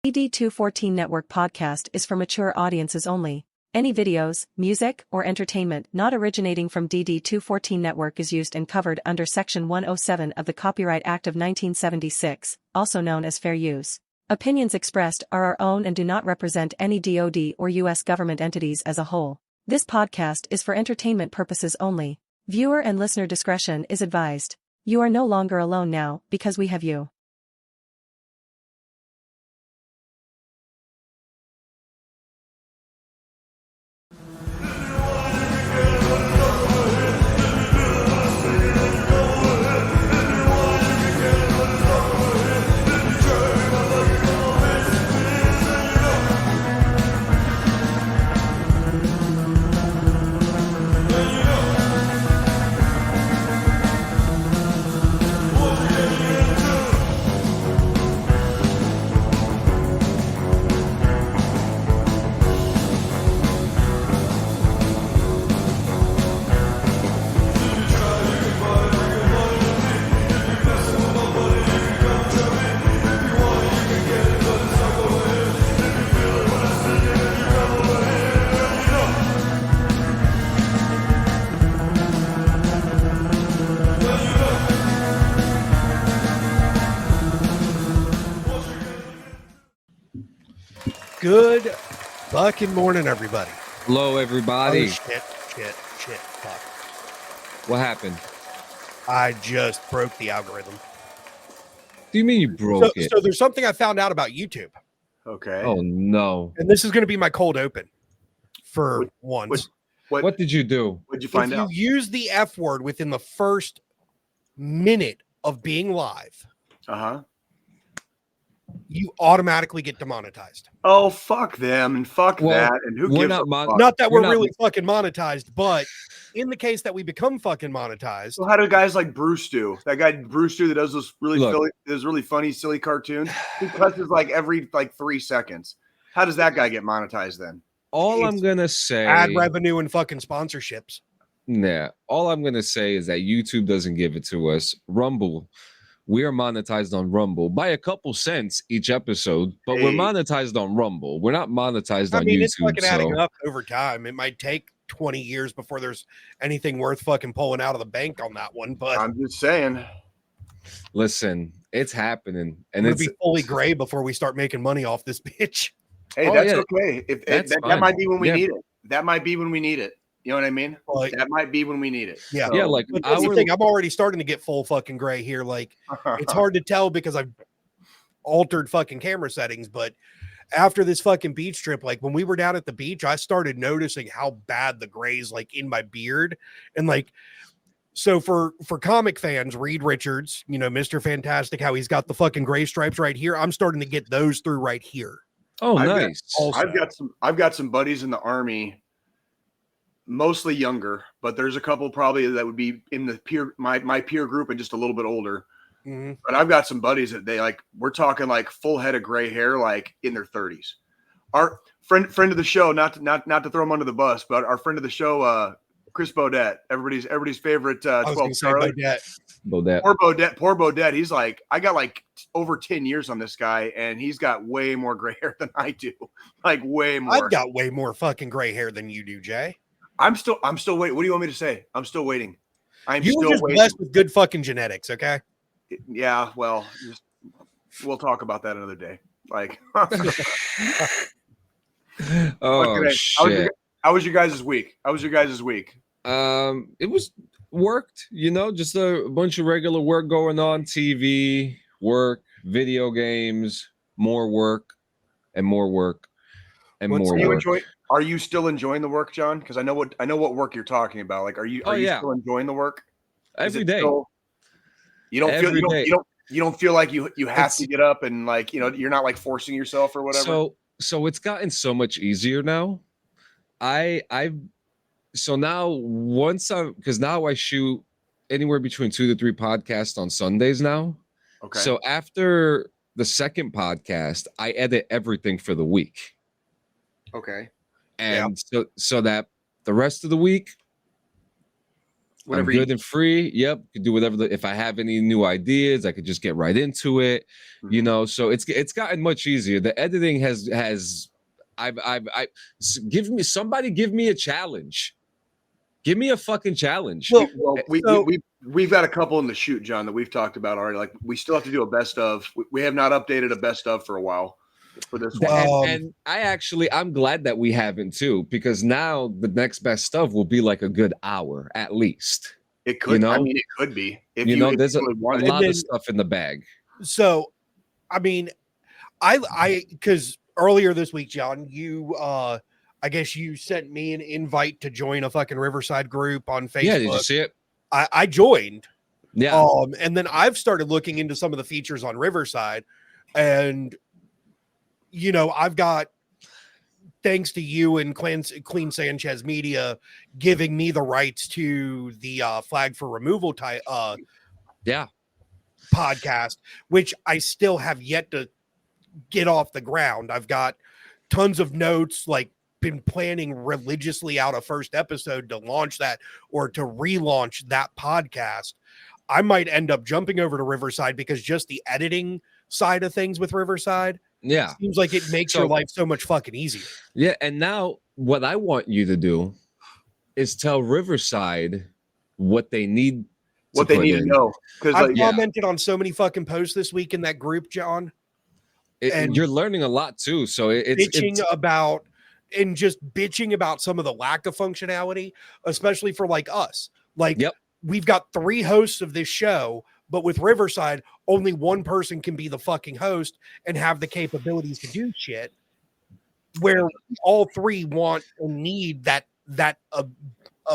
DD214 Network podcast is for mature audiences only. Any videos, music, or entertainment not originating from DD214 Network is used and covered under Section 107 of the Copyright Act of 1976, also known as fair use. Opinions expressed are our own and do not represent any DoD or U.S. government entities as a whole. This podcast is for entertainment purposes only. Viewer and listener discretion is advised. You are no longer alone now because we have you. Good fucking morning, everybody. Hello, everybody. Oh, shit. Fuck. What happened? I just broke the algorithm. Do you mean you broke it? So there's something I found out about YouTube. Okay. Oh, no. And this is going to be my cold open for once. What did you do? What'd you find out? If you use the F word within the first minute of being live, you automatically get demonetized. Oh, fuck them and fuck Well, that. And who gives a fuck? Not that We're we're not- really fucking monetized, but in the case that we become fucking monetized, So how do guys like Bruce do? That guy Bruce do that does those Look. really funny, silly cartoons. He cusses like every 3 seconds. How does that guy get monetized then? All I'm going to say... ad revenue and fucking sponsorships. Nah. All I'm going to say is that YouTube doesn't give it to us. Rumble. We are monetized on Rumble by a couple cents each episode, but we're Hey. monetized on Rumble. We're not monetized I on mean, YouTube. it's fucking adding up over time. It might take 20 years before there's anything worth fucking pulling out of the bank on that one, but I'm just saying. Listen, it's happening. And it'll it's be fully gray before we start making money off this bitch. Hey, Oh, that's yeah. okay. If That's that fine. might be when we Yeah. need it. That might be when we need it. You know what I mean? Like, That might be when we need it. yeah. Yeah, like But that's the our... thing. I'm already starting to get full fucking gray here. Like, it's hard to tell because I've altered fucking camera settings, but after this fucking beach trip, like when we were down at the beach, I started noticing how bad the gray's like in my beard. And like, so for comic fans, Reed Richards, you know, Mr. Fantastic, how he's got the fucking gray stripes right here. I'm starting to get those through right here. Oh, I've got- nice. Also, I've got some buddies in the Army, mostly younger, but there's a couple probably that would be in the my peer group and just a little bit older. Mhm. But I've got some buddies that we're talking like full head of gray hair, like in their 30s. Our friend of the show, not to throw him under the bus, but our friend of the show, Chris Bodette, everybody's favorite I was 12 going to say Charlie. Bodette. Bodette. Poor Bodette. He's like, I got like over 10 years on this guy, and he's got way more gray hair than I do. Like way more. I've got way more fucking gray hair than you do, Jay. I'm still waiting. What do you want me to say? I'm still waiting. You were just blessed with good fucking genetics, okay? Yeah, well, we'll talk about that another day. Like, Oh, shit. how was your guys' week? It was worked, you know, just a bunch of regular work going on, TV, work, video games, more work, and more work, and What's more new? work. Are you still enjoying the work, John? Because I know what work you're talking about. Like, are you yeah. still enjoying the work? Is Every it day. still- you don't feel Every day. you don't feel like you have It's- to get up and like, you know, you're not like forcing yourself or whatever. So it's gotten so much easier now. So now because now I shoot anywhere between 2 to 3 podcasts on Sundays now. Okay. So after the second podcast, I edit everything for the week. okay. And so that the rest of the week Whatever I'm good and free. Yep, could do whatever. If I have any new ideas, I could just get right into it. You know, so it's gotten much easier. The editing has give me a challenge. Give me a fucking challenge. Well, we've got a couple in the shoot, John, that we've talked about already. Like, we still have to do a best of. We have not updated a best of for a while for this one. And I'm glad that we haven't too, because now the next best of will be like a good hour at least. It could, I mean, it could be. If you know, there's a lot of stuff in the bag. So, I mean, because earlier this week, John, you, I guess you sent me an invite to join a fucking Riverside group on Facebook. Yeah, did you see it? I joined. Yeah. And then I've started looking into some of the features on Riverside, and you know, I've got, thanks to you and Clean Sanchez Media giving me the rights to the Flag for Removal podcast, which I still have yet to get off the ground. I've got tons of notes, like been planning religiously out a first episode to launch that or to relaunch that podcast. I might end up jumping over to Riverside because just the editing side of things with Riverside, seems like it makes your life so much fucking easier. Yeah, and now what I want you to do is tell Riverside what they need. What they need to know. Because I've commented on so many fucking posts this week in that group, John. And you're learning a lot too. So it's bitching about some of the lack of functionality, especially for like us. Like, we've got 3 hosts of this show, but with Riverside, only one person can be the fucking host and have the capabilities to do shit, where all 3 want and need that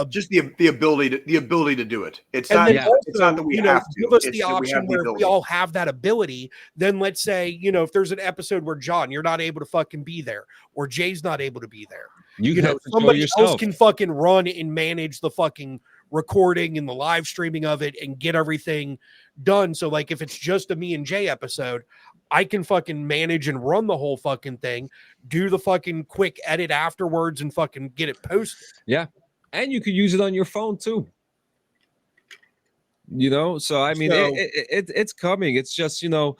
just the ability to do it. It's not that we have to give us the option where we all have that ability. Then let's say, you know, if there's an episode where John, you're not able to fucking be there, or Jay's not able to be there, you know, somebody else can fucking run and manage the fucking recording and the live streaming of it and get everything done. So like, if it's just a me and Jay episode, I can fucking manage and run the whole fucking thing, do the fucking quick edit afterwards and fucking get it posted. Yeah. And you could use it on your phone too. You know, so I mean, it's coming. It's just, you know,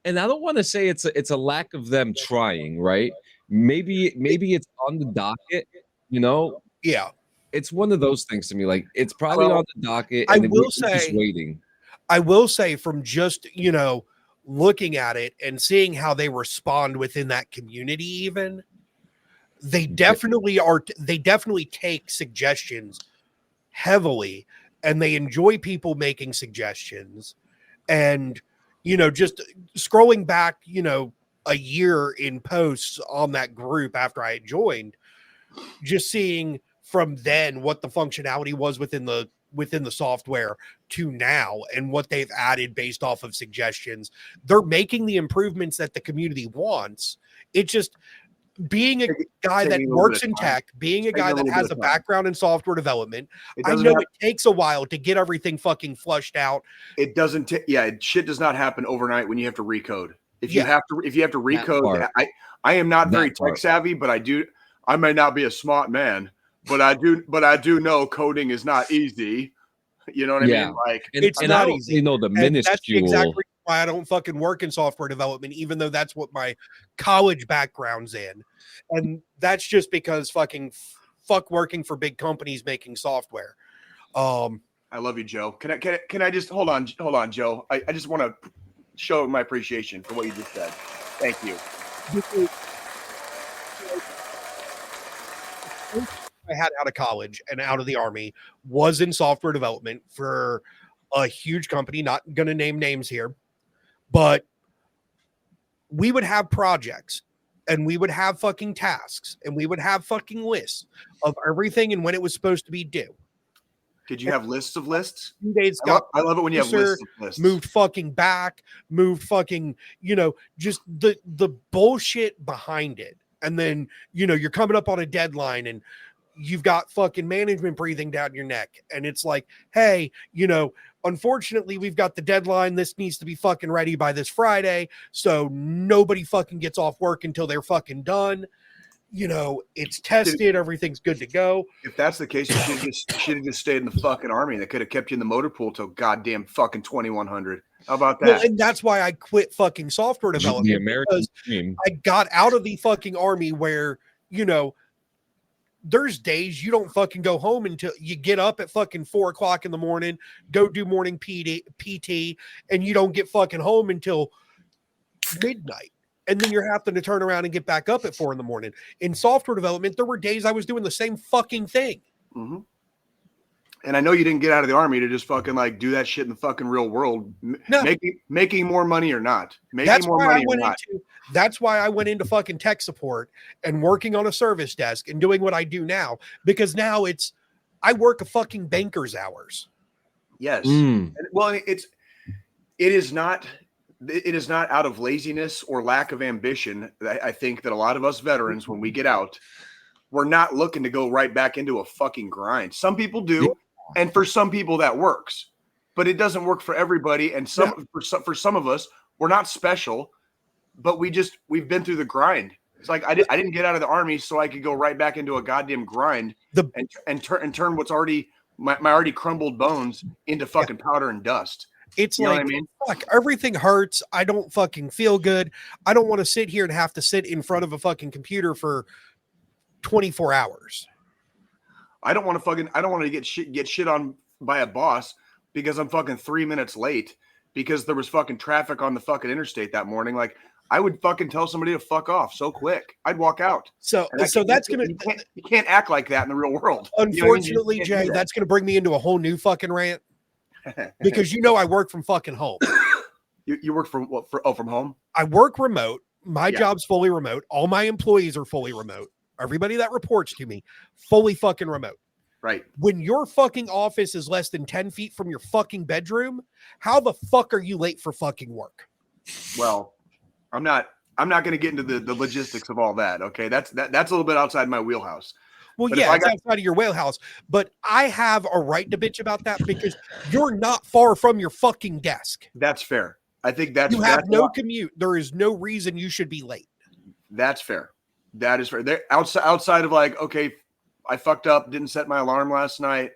and I don't want to say it's a lack of them trying, right? Maybe it's on the docket, you know. Yeah, it's one of those things to me. Like, it's probably on the docket. And I will say, just waiting. I will say, from just, you know, looking at it and seeing how they respond within that community, even. They definitely take suggestions heavily, and they enjoy people making suggestions. And, you know, just scrolling back, you know, a year in posts on that group after I had joined, just seeing from then what the functionality was within the software to now and what they've added based off of suggestions. They're making the improvements that the community wants. It just, being a guy that works in tech, being a guy that has a background in software development, I know it takes a while to get everything fucking flushed out. It doesn't shit does not happen overnight when you have to recode. If you have to recode, I am not very tech savvy, but I may not be a smart man, but I do know coding is not easy. You know what I mean? Like, it's not easy. You know, the minuscule. That's exactly why I don't fucking work in software development, even though that's what my college background's in. And that's just because fuck working for big companies making software. I love you, Joe. Can I just hold on, Joe? I just want to show my appreciation for what you just said. Thank you. I had out of college and out of the Army was in software development for a huge company, not going to name names here, but we would have projects and we would have fucking tasks and we would have fucking lists of everything and when it was supposed to be due. Did you have lists of lists? I love it when you have lists of lists. Moved fucking back, moved fucking, you know, just the bullshit behind it. And then, you know, you're coming up on a deadline and you've got fucking management breathing down your neck. And it's like, hey, you know, unfortunately, we've got the deadline. This needs to be fucking ready by this Friday. So nobody fucking gets off work until they're fucking done. it's tested, everything's good to go. If that's the case, you should have just stayed in the fucking Army. They could have kept you in the motor pool till goddamn fucking 2100. How about that? Well, and that's why I quit fucking software development. The American because dream. I got out of the fucking Army where, there's days you don't fucking go home until you get up at fucking 4:00 in the morning, go do morning PT, and you don't get fucking home until midnight. And then you're having to turn around and get back up at 4 in the morning. In software development, there were days I was doing the same fucking thing. Mm-hmm. And I know you didn't get out of the Army to just fucking like do that shit in the fucking real world, No. making more money or not. That's why I went into fucking tech support and working on a service desk and doing what I do now, because now I work a fucking banker's hours. Yes. Well, it is not out of laziness or lack of ambition. I think that a lot of us veterans, when we get out, we're not looking to go right back into a fucking grind. Some people do, and for some people that works, but it doesn't work for everybody. And for some of us, we're not special, but we've been through the grind. It's like I didn't get out of the Army so I could go right back into a goddamn grind and turn what's already my already crumbled bones into fucking powder and dust. It's like, I mean? Fuck, everything hurts. I don't fucking feel good. I don't want to sit here and have to sit in front of a fucking computer for 24 hours. I don't want to get shit on by a boss because I'm fucking 3 minutes late because there was fucking traffic on the fucking interstate that morning. Like, I would fucking tell somebody to fuck off so quick. I'd walk out. So that's going to, you can't act like that in the real world. Unfortunately, Jay, that's going to bring me into a whole new fucking rant because I work from fucking home. You work from what? From home? I work remote. My job's fully remote. All my employees are fully remote. Everybody that reports to me, fully fucking remote. Right. When your fucking office is less than 10 feet from your fucking bedroom, how the fuck are you late for fucking work? Well, I'm not going to get into the logistics of all that. Okay. That's a little bit outside my wheelhouse. Well, it's outside of your wheelhouse, but I have a right to bitch about that because you're not far from your fucking desk. That's fair. I think you have no commute. There is no reason you should be late. That's fair. That is fair. Outside of like, okay, I fucked up, didn't set my alarm last night,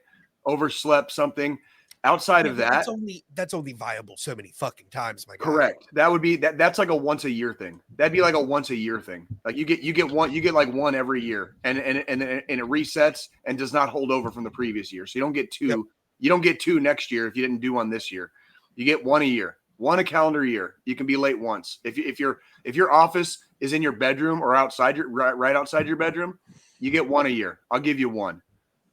overslept something. Outside of that, that's only viable so many fucking times, my guy. Correct. That would be that's like a once a year thing. That'd be like a once a year thing. Like you get like one every year, and it resets and does not hold over from the previous year. So you don't get two. Yep. You don't get two next year if you didn't do one this year. You get one a year, one a calendar year. You can be late once. If your office is in your bedroom or outside right outside your bedroom, you get one a year. I'll give you one.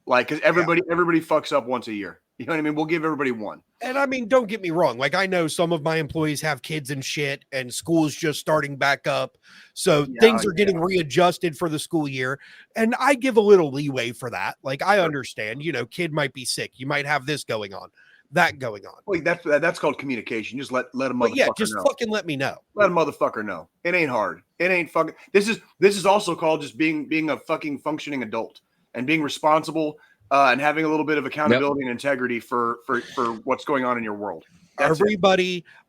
Like, because everybody fucks up once a year. You know what I mean? We'll give everybody one. And I mean, don't get me wrong. Like, I know some of my employees have kids and shit, and school's just starting back up. So things are getting readjusted for the school year. And I give a little leeway for that. Like, I understand, kid might be sick. You might have this going on, that going on. Wait, that's called communication. Just let a motherfucker know. Fucking let me know. Let a motherfucker know. It ain't hard. It ain't fucking. This is also called just being a fucking functioning adult and being responsible. And having a little bit of accountability and integrity for what's going on in your world.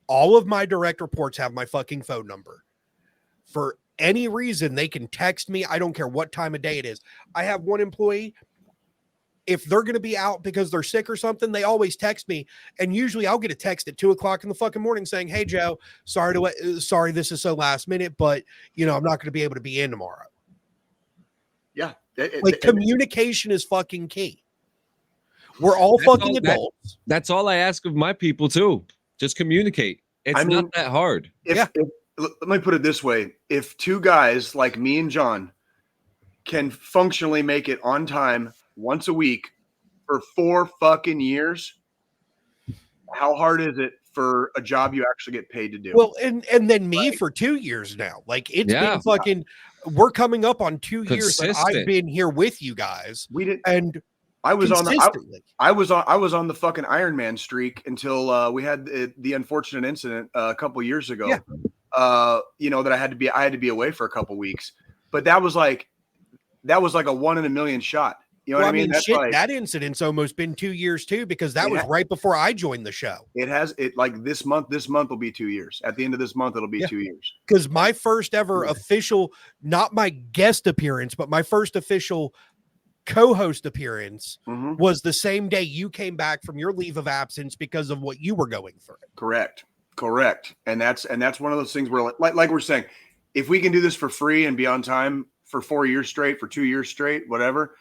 All of my direct reports have my fucking phone number. For any reason, they can text me. I don't care what time of day it is. I have one employee, if they're going to be out because they're sick or something, they always text me. And usually I'll get a text at 2:00 in the fucking morning saying, "Hey, Joe, sorry, this is so last minute, but I'm not going to be able to be in tomorrow." Yeah. Communication is fucking key. We're all fucking adults. That's all I ask of my people too. Just communicate. It's not that hard. Let me put it this way. If two guys like me and John can functionally make it on time once a week for 4 fucking years, how hard is it for a job you actually get paid to do? Well, and then me for 2 years now. Like, it's been fucking. We're coming up on 2 years that I've been here with you guys. I was on the fucking Iron Man streak until we had the unfortunate incident a couple years ago. Yeah. That I had to be away for a couple weeks. But that was like a 1 in a million shot. You know what I mean? That's shit, that incident's almost been 2 years too, because that was right before I joined the show. It like this month will be 2 years. At the end of this month, it'll be 2 years. Because my first ever official, not my guest appearance, but my first official co-host appearance was the same day you came back from your leave of absence because of what you were going through. Correct. And that's one of those things where like we're saying, if we can do this for free and be on time for 4 years straight, for 2 years straight, whatever,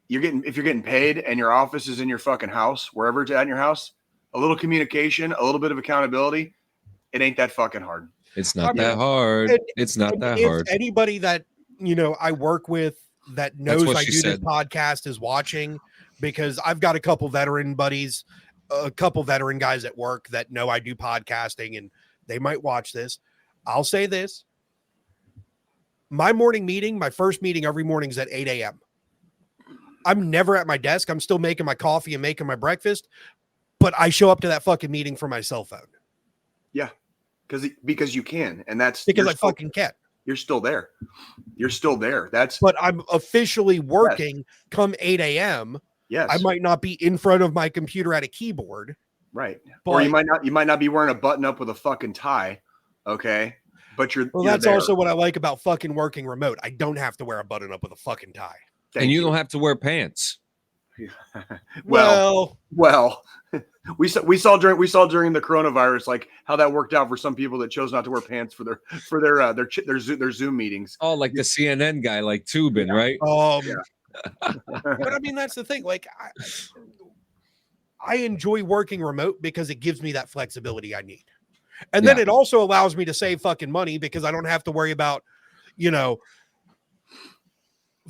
if you're getting paid and your office is in your fucking house, wherever it's at in your house, a little communication, a little bit of accountability, it ain't that fucking hard. It's not that hard. It's not that hard. Anybody that, I work with that knows I do this podcast is watching, because I've got a couple veteran buddies, a couple veteran guys at work that know I do podcasting, and they might watch this. I'll say this. My morning meeting, my first meeting every morning is at 8 a.m. I'm never at my desk. I'm still making my coffee and making my breakfast, but I show up to that fucking meeting from my cell phone. Yeah. Because you can. And that's because I fucking can. You're still there. But I'm officially working come 8 a.m. Yes. I might not be in front of my computer at a keyboard. Right. Or you might not be wearing a button up with a fucking tie. Okay. But that's also what I like about fucking working remote. I don't have to wear a button up with a fucking tie. And you don't have to wear pants. well, we saw during the coronavirus, like how that worked out for some people that chose not to wear pants for their Zoom meetings. Oh, like the CNN guy, like Tubin, right? But I mean, that's the thing. Like, I enjoy working remote because it gives me that flexibility I need. And then it also allows me to save fucking money because I don't have to worry about,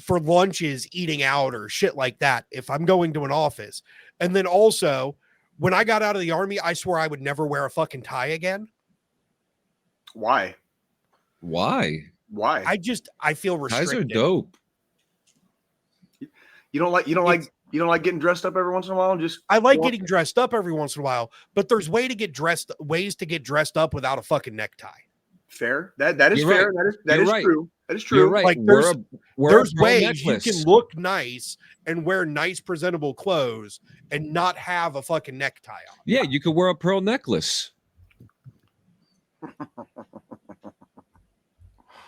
for lunches, eating out or shit like that if I'm going to an office. And then also, when I got out of the Army, I swore I would never wear a fucking tie again. Why? I feel restricted. Ties are dope. You don't like getting dressed up every once in a while? I like getting dressed up every once in a while, but there's ways to get dressed up without a fucking necktie. Fair. That is You're fair. Right. That is right. true. That is true. You're right. Like there's ways necklace. You can look nice and wear nice, presentable clothes and not have a fucking necktie on. Yeah, you could wear a pearl necklace.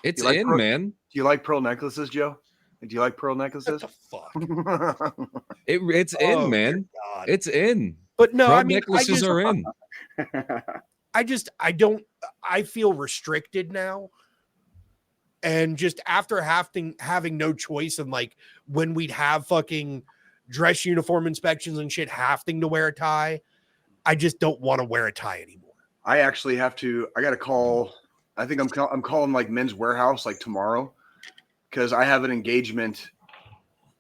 It's man. Do you like pearl necklaces, Joe? Do you like pearl necklaces? What the fuck? It's in, man. It's in. But no, pearl I mean, necklaces are in. I feel restricted now. And just after having no choice, and like when we'd have fucking dress uniform inspections and shit, having to wear a tie, I just don't want to wear a tie anymore. I actually I got to call. I think I'm calling like Men's Warehouse like tomorrow, because I have an engagement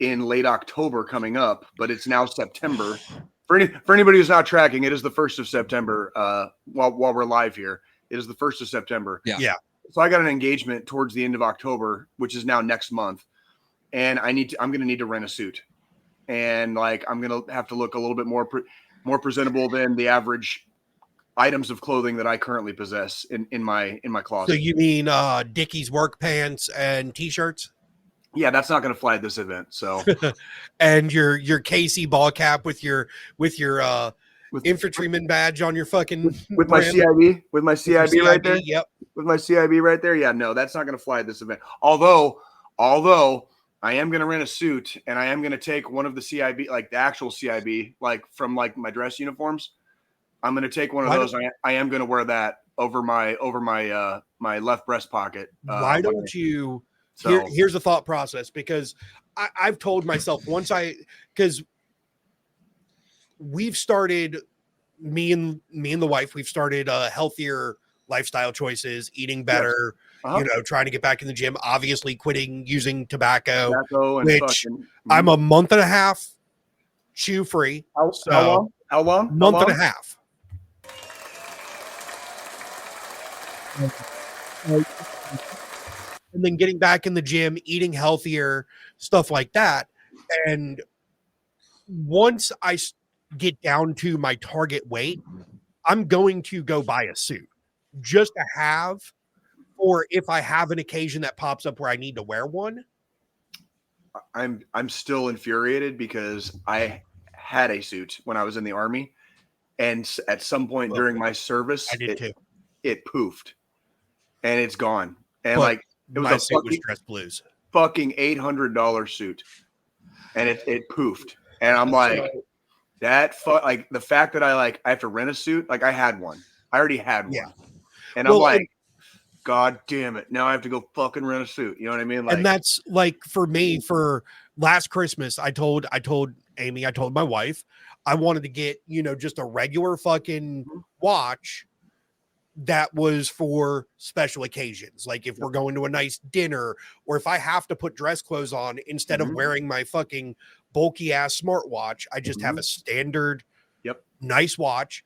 in late October coming up, but it's now September. For anybody who's not tracking, it is the 1st of September. While we're live here, it is the 1st of September. Yeah. So I got an engagement towards the end of October, which is now next month, and I'm going to need to rent a suit, and like I'm going to have to look a little bit more presentable than the average items of clothing that I currently possess in my closet. So you mean Dickies work pants and t-shirts? Yeah, that's not going to fly at this event. So, and your KC ball cap with your infantryman badge on your fucking with my CIB right there. Yep, with my CIB right there. Yeah, no, that's not going to fly at this event. Although I am going to rent a suit, and I am going to take one of the CIB, like the actual CIB, like from like my dress uniforms. I'm going to take one of those. I am going to wear that over my my left breast pocket. Why don't you? Here's the thought process, because I've told myself because we've started, me and the wife, we've started healthier lifestyle choices, eating better, trying to get back in the gym, obviously quitting using tobacco and which I'm a month and a half chew free. How long? Month and a half. And then getting back in the gym, eating healthier, stuff like that. And once I get down to my target weight, I'm going to go buy a suit just to have, or if I have an occasion that pops up where I need to wear one. I'm still infuriated because I had a suit when I was in the Army, and at some point Well, during my service, I did too. it poofed, and it's gone. And But like it was my a suit was dress blues. fucking $800 suit, and it poofed. And I'm like, like the fact that I have to rent a suit, like I had one, I already had one, Yeah. and Well, I'm like, God damn it, now I have to go fucking rent a suit. You know what I mean? Like, and that's like for me for last Christmas, I told Amy, I told my wife, I wanted to get, just a regular fucking watch that was for special occasions. Like if we're going to a nice dinner, or if I have to put dress clothes on instead of wearing my fucking bulky ass smartwatch, I just have a standard, nice watch.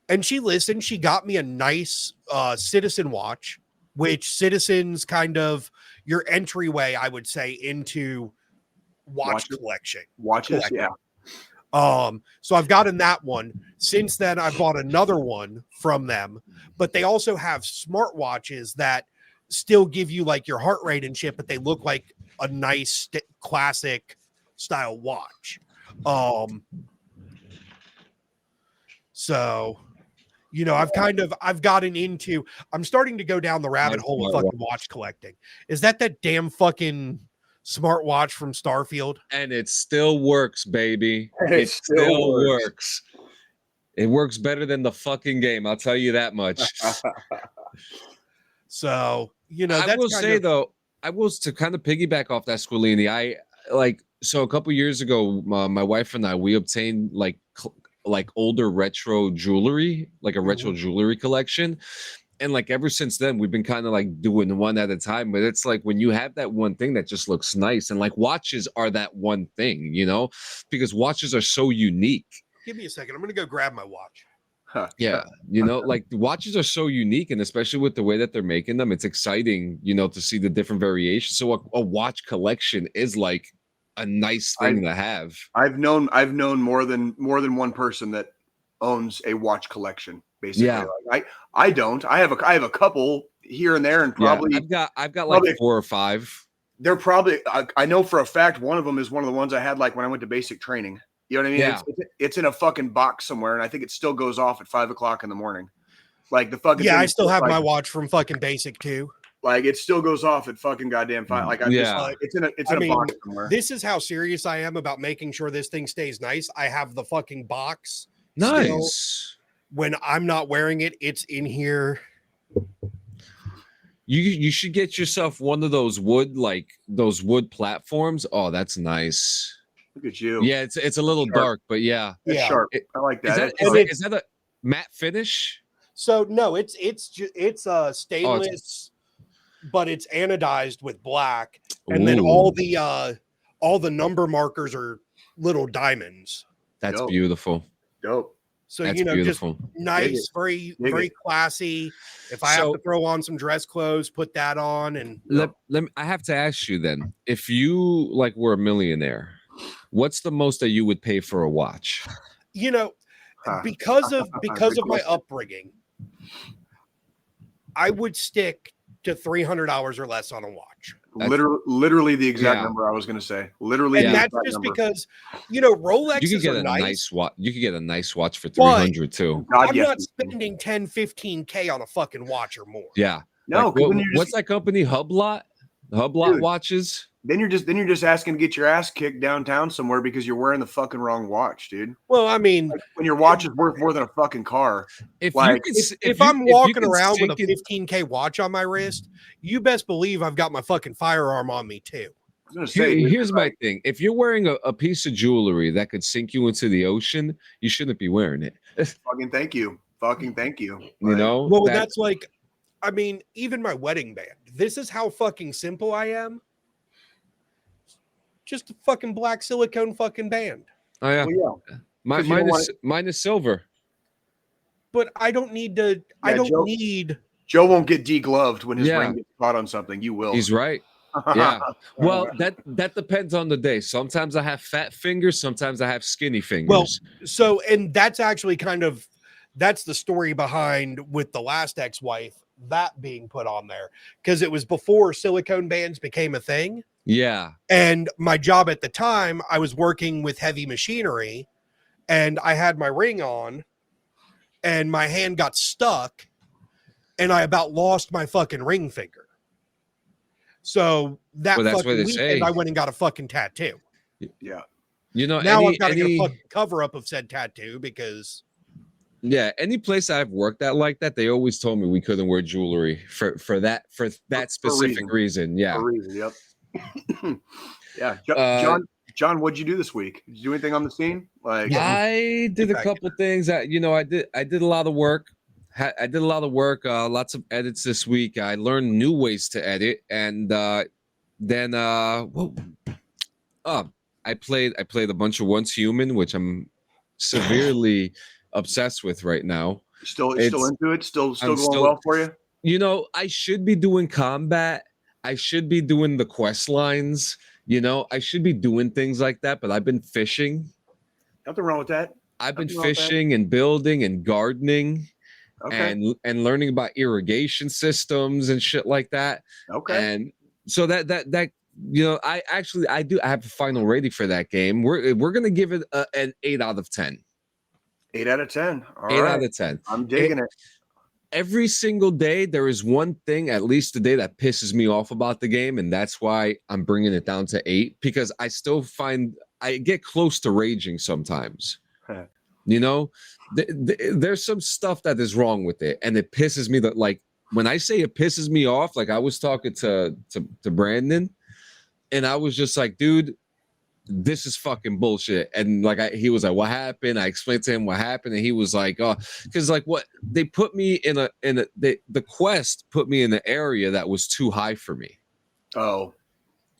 And she listened. She got me a nice Citizen watch, which Citizen's kind of your entryway, I would say, into watch collection. Watches, yeah. So I've gotten that one. Since then, I bought another one from them, but they also have smartwatches that still give you like your heart rate and shit, but they look like a nice classic style watch. So, I've gotten into, I'm starting to go down the rabbit hole of fucking watch collecting. Is that damn fucking smartwatch from Starfield? And it still works, baby. It still works. It works better than the fucking game. I'll tell you that much. So, I will say though, I will to kind of piggyback off that, Squillini. So a couple years ago, my wife and I, we obtained like older retro jewelry, like a retro jewelry collection. And like ever since then, we've been kind of like doing one at a time. But it's like when you have that one thing that just looks nice, and like watches are that one thing, because watches are so unique. Give me a second. I'm going to go grab my watch. Yeah. Like the watches are so unique, and especially with the way that they're making them, it's exciting, to see the different variations. So a watch collection is like a nice thing to have. I've known more than one person that owns a watch collection. Basically, yeah. Like, I don't. I have a couple here and there, and probably I've got like 4 or 5. They're probably I know for a fact one of them is one of the ones I had like when I went to basic training. You know what I mean? Yeah. It's in a fucking box somewhere, and I think it still goes off at 5 o'clock in the morning. Like the fucking I still have my watch from fucking basic too. Like it still goes off at fucking goddamn 5. Like it's in a box somewhere. This is how serious I am about making sure this thing stays nice. I have the fucking box. Nice. Still. When I'm not wearing it, it's in here. You should get yourself one of those wood platforms. Oh, that's nice. Look at you. Yeah, it's a little dark, but yeah. It's sharp. I like that. Is that a matte finish? So no, it's stainless, but it's anodized with black, and then all the number markers are little diamonds. That's beautiful. Dope. So that's beautiful. Just nice, very classy. If I have to throw on some dress clothes, put that on. And I have to ask you then, if you like were a millionaire, what's the most that you would pay for a watch? Because of my upbringing, I would stick to $300 or less on a watch. Literally the exact number I was going to say. Literally, and that's just because Rolexes you could get are a nice watch. You could get a nice watch for $300 too. I'm not spending 10, 15K on a fucking watch or more. Yeah. No. What's that company? Hublot watches. Then you're just asking to get your ass kicked downtown somewhere because you're wearing the fucking wrong watch, dude. Well, I mean, when your watch is worth more than a fucking car. If I'm walking around with a 15K watch on my wrist, you best believe I've got my fucking firearm on me too. I was gonna say, here's my thing: if you're wearing a piece of jewelry that could sink you into the ocean, you shouldn't be wearing it. Fucking thank you. Well, that's like, I mean, even my wedding band. This is how fucking simple I am. Just a fucking black silicone fucking band. Oh yeah, mine is silver. But I don't need to. Joe won't get degloved when his ring gets caught on something. You will. He's right. Yeah. Well, that depends on the day. Sometimes I have fat fingers. Sometimes I have skinny fingers. Well, and that's actually that's the story behind with the last ex-wife that being put on there, because it was before silicone bands became a thing. Yeah. And my job at the time, I was working with heavy machinery, and I had my ring on, and my hand got stuck, and I about lost my fucking ring finger. So that Well, that's what fucking they weekend, say. I went and got a fucking tattoo. Yeah. You know, Now I've got to get a fucking cover up of said tattoo because any place I've worked at like that, they always told me we couldn't wear jewelry for that specific reason. Yeah. For a reason. Yep. Yeah. Uh, John, what'd you do this week? Did you do anything on the scene? Like, I did a couple things that I did a lot of work. I did a lot of work, lots of edits this week. I learned new ways to edit, and then I played a bunch of Once Human, which I'm severely obsessed with right now. still into it? Still going well for you? You know, I should be doing combat. I should be doing the quest lines. You know, I should be doing things like that, but I've been fishing. Nothing wrong with that. I've been fishing and building and gardening. Okay. And learning about irrigation systems and shit like that. Okay. And so that I have a final rating for that game. We're gonna give it an 8 out of 10. 8 out of 10. All 8 right. out of 10. I'm digging it. Every single day, there is one thing, at least today, that pisses me off about the game, and that's why I'm bringing it down to 8, because I still find I get close to raging sometimes. You know, there's some stuff that is wrong with it, and it pisses me that, like, when I say it pisses me off, like I was talking to Brandon, and I was just like, dude, this is fucking bullshit. And like he was like, what happened? I explained to him what happened, and he was like, oh, because like what they put me in the quest put me in an area that was too high for me. Oh.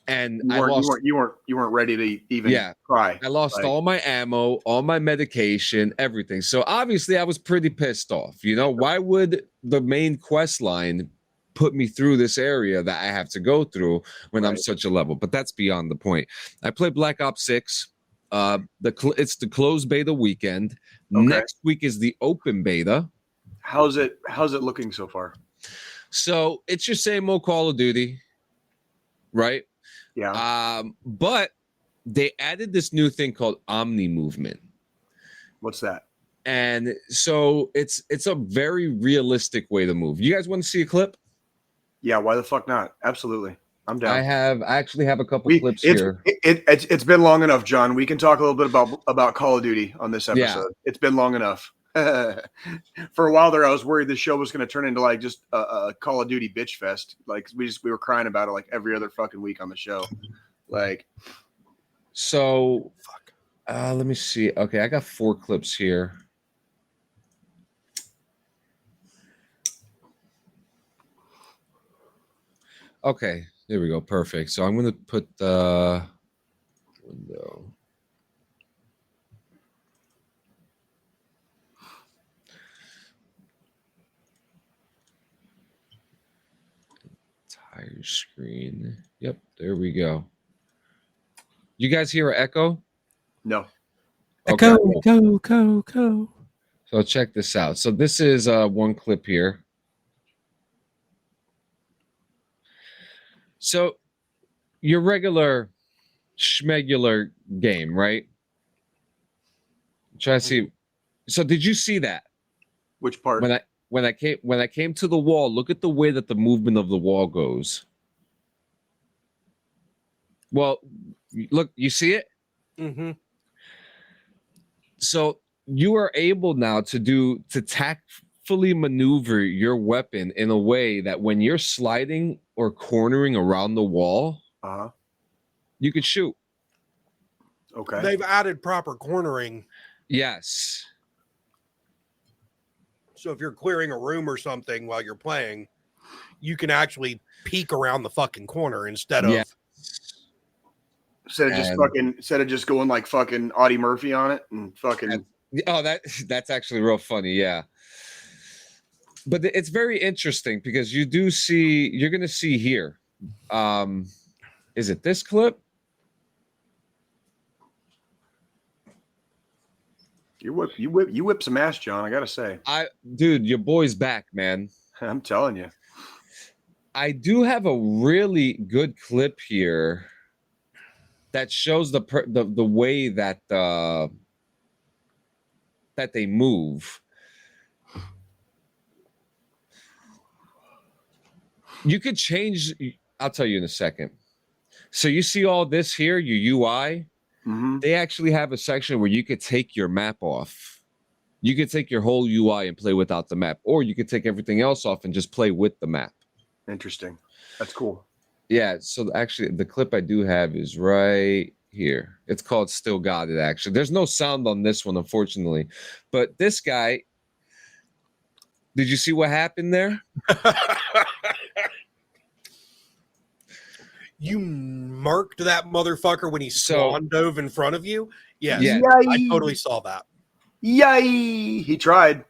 And you weren't ready to even try. I lost all my ammo, all my medication, everything. So obviously I was pretty pissed off. You know, why would the main quest line put me through this area that I have to go through when I'm such a level? But that's beyond the point. I played Black Ops 6. It's the closed beta weekend. Okay. Next week is the open beta. How's it looking so far? So it's your same old Call of Duty, right? Yeah. But they added this new thing called Omni Movement. What's that? And so it's a very realistic way to move. You guys want to see a clip? Yeah, why the fuck not? Absolutely. I'm down. I actually have a couple clips here. It's been long enough, John. We can talk a little bit about Call of Duty on this episode. Yeah. It's been long enough. For a while there, I was worried the show was going to turn into like just a Call of Duty bitch fest. Like we were crying about it like every other fucking week on the show. Like, so let me see. Okay, I got 4 clips here. Okay, there we go. Perfect. So I'm going to put the window. Entire screen. Yep, there we go. You guys hear an echo? No. Okay, echo, go. So check this out. So this is one clip here. So your regular schmegular game, right? Try to see. So did you see that? Which part? When I came to the wall, look at the way that the movement of the wall goes. Well, look, you see it? Mm-hmm. So you are able now to tactfully maneuver your weapon in a way that when you're sliding or cornering around the wall, you could shoot. Okay. They've added proper cornering. Yes. So if you're clearing a room or something while you're playing, you can actually peek around the fucking corner instead of instead of just going like fucking Audie Murphy on it and fucking. That's actually real funny, yeah. But it's very interesting because you're going to see here. Is it this clip? You whip some ass, John. I gotta say, dude, your boy's back, man. I'm telling you. I do have a really good clip here. that shows the way that that they move. You could change. I'll tell you in a second. So you see all this here, your UI. Mm-hmm. They actually have a section where you could take your map off. You could take your whole UI and play without the map, or you could take everything else off and just play with the map. Interesting. That's cool. Yeah. So actually, the clip I do have is right here. It's called "Still Got It." Actually, there's no sound on this one, unfortunately. But this guy, did you see what happened there? You marked that motherfucker when he So- swan dove in front of you. Yes, Yeah. I totally saw that. Yay! He tried.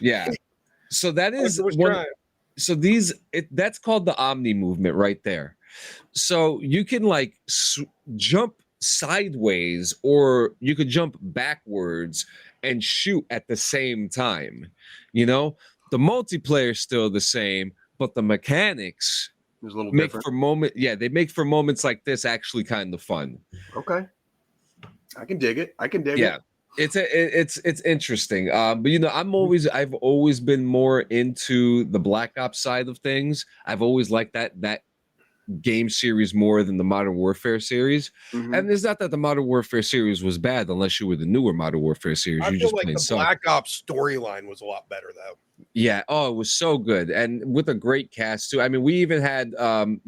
Yeah. So that is Was one. trying. So that's called the Omni movement right there. So you can like jump sideways, or you could jump backwards and shoot at the same time. You know, the multiplayer is still the same, but the mechanics It was a little make different. they make for moments like this actually kind of fun. Okay. I can dig it. Yeah. It's interesting. But you know, I've always been more into the Black Ops side of things. I've always liked that game series more than the Modern Warfare series. Mhm. And it's not that the Modern Warfare series was bad, unless you were the newer Modern Warfare series. I You feel just like played the some. Black Ops storyline was a lot better though. Yeah. Oh, it was so good. And with a great cast too. I mean, we even had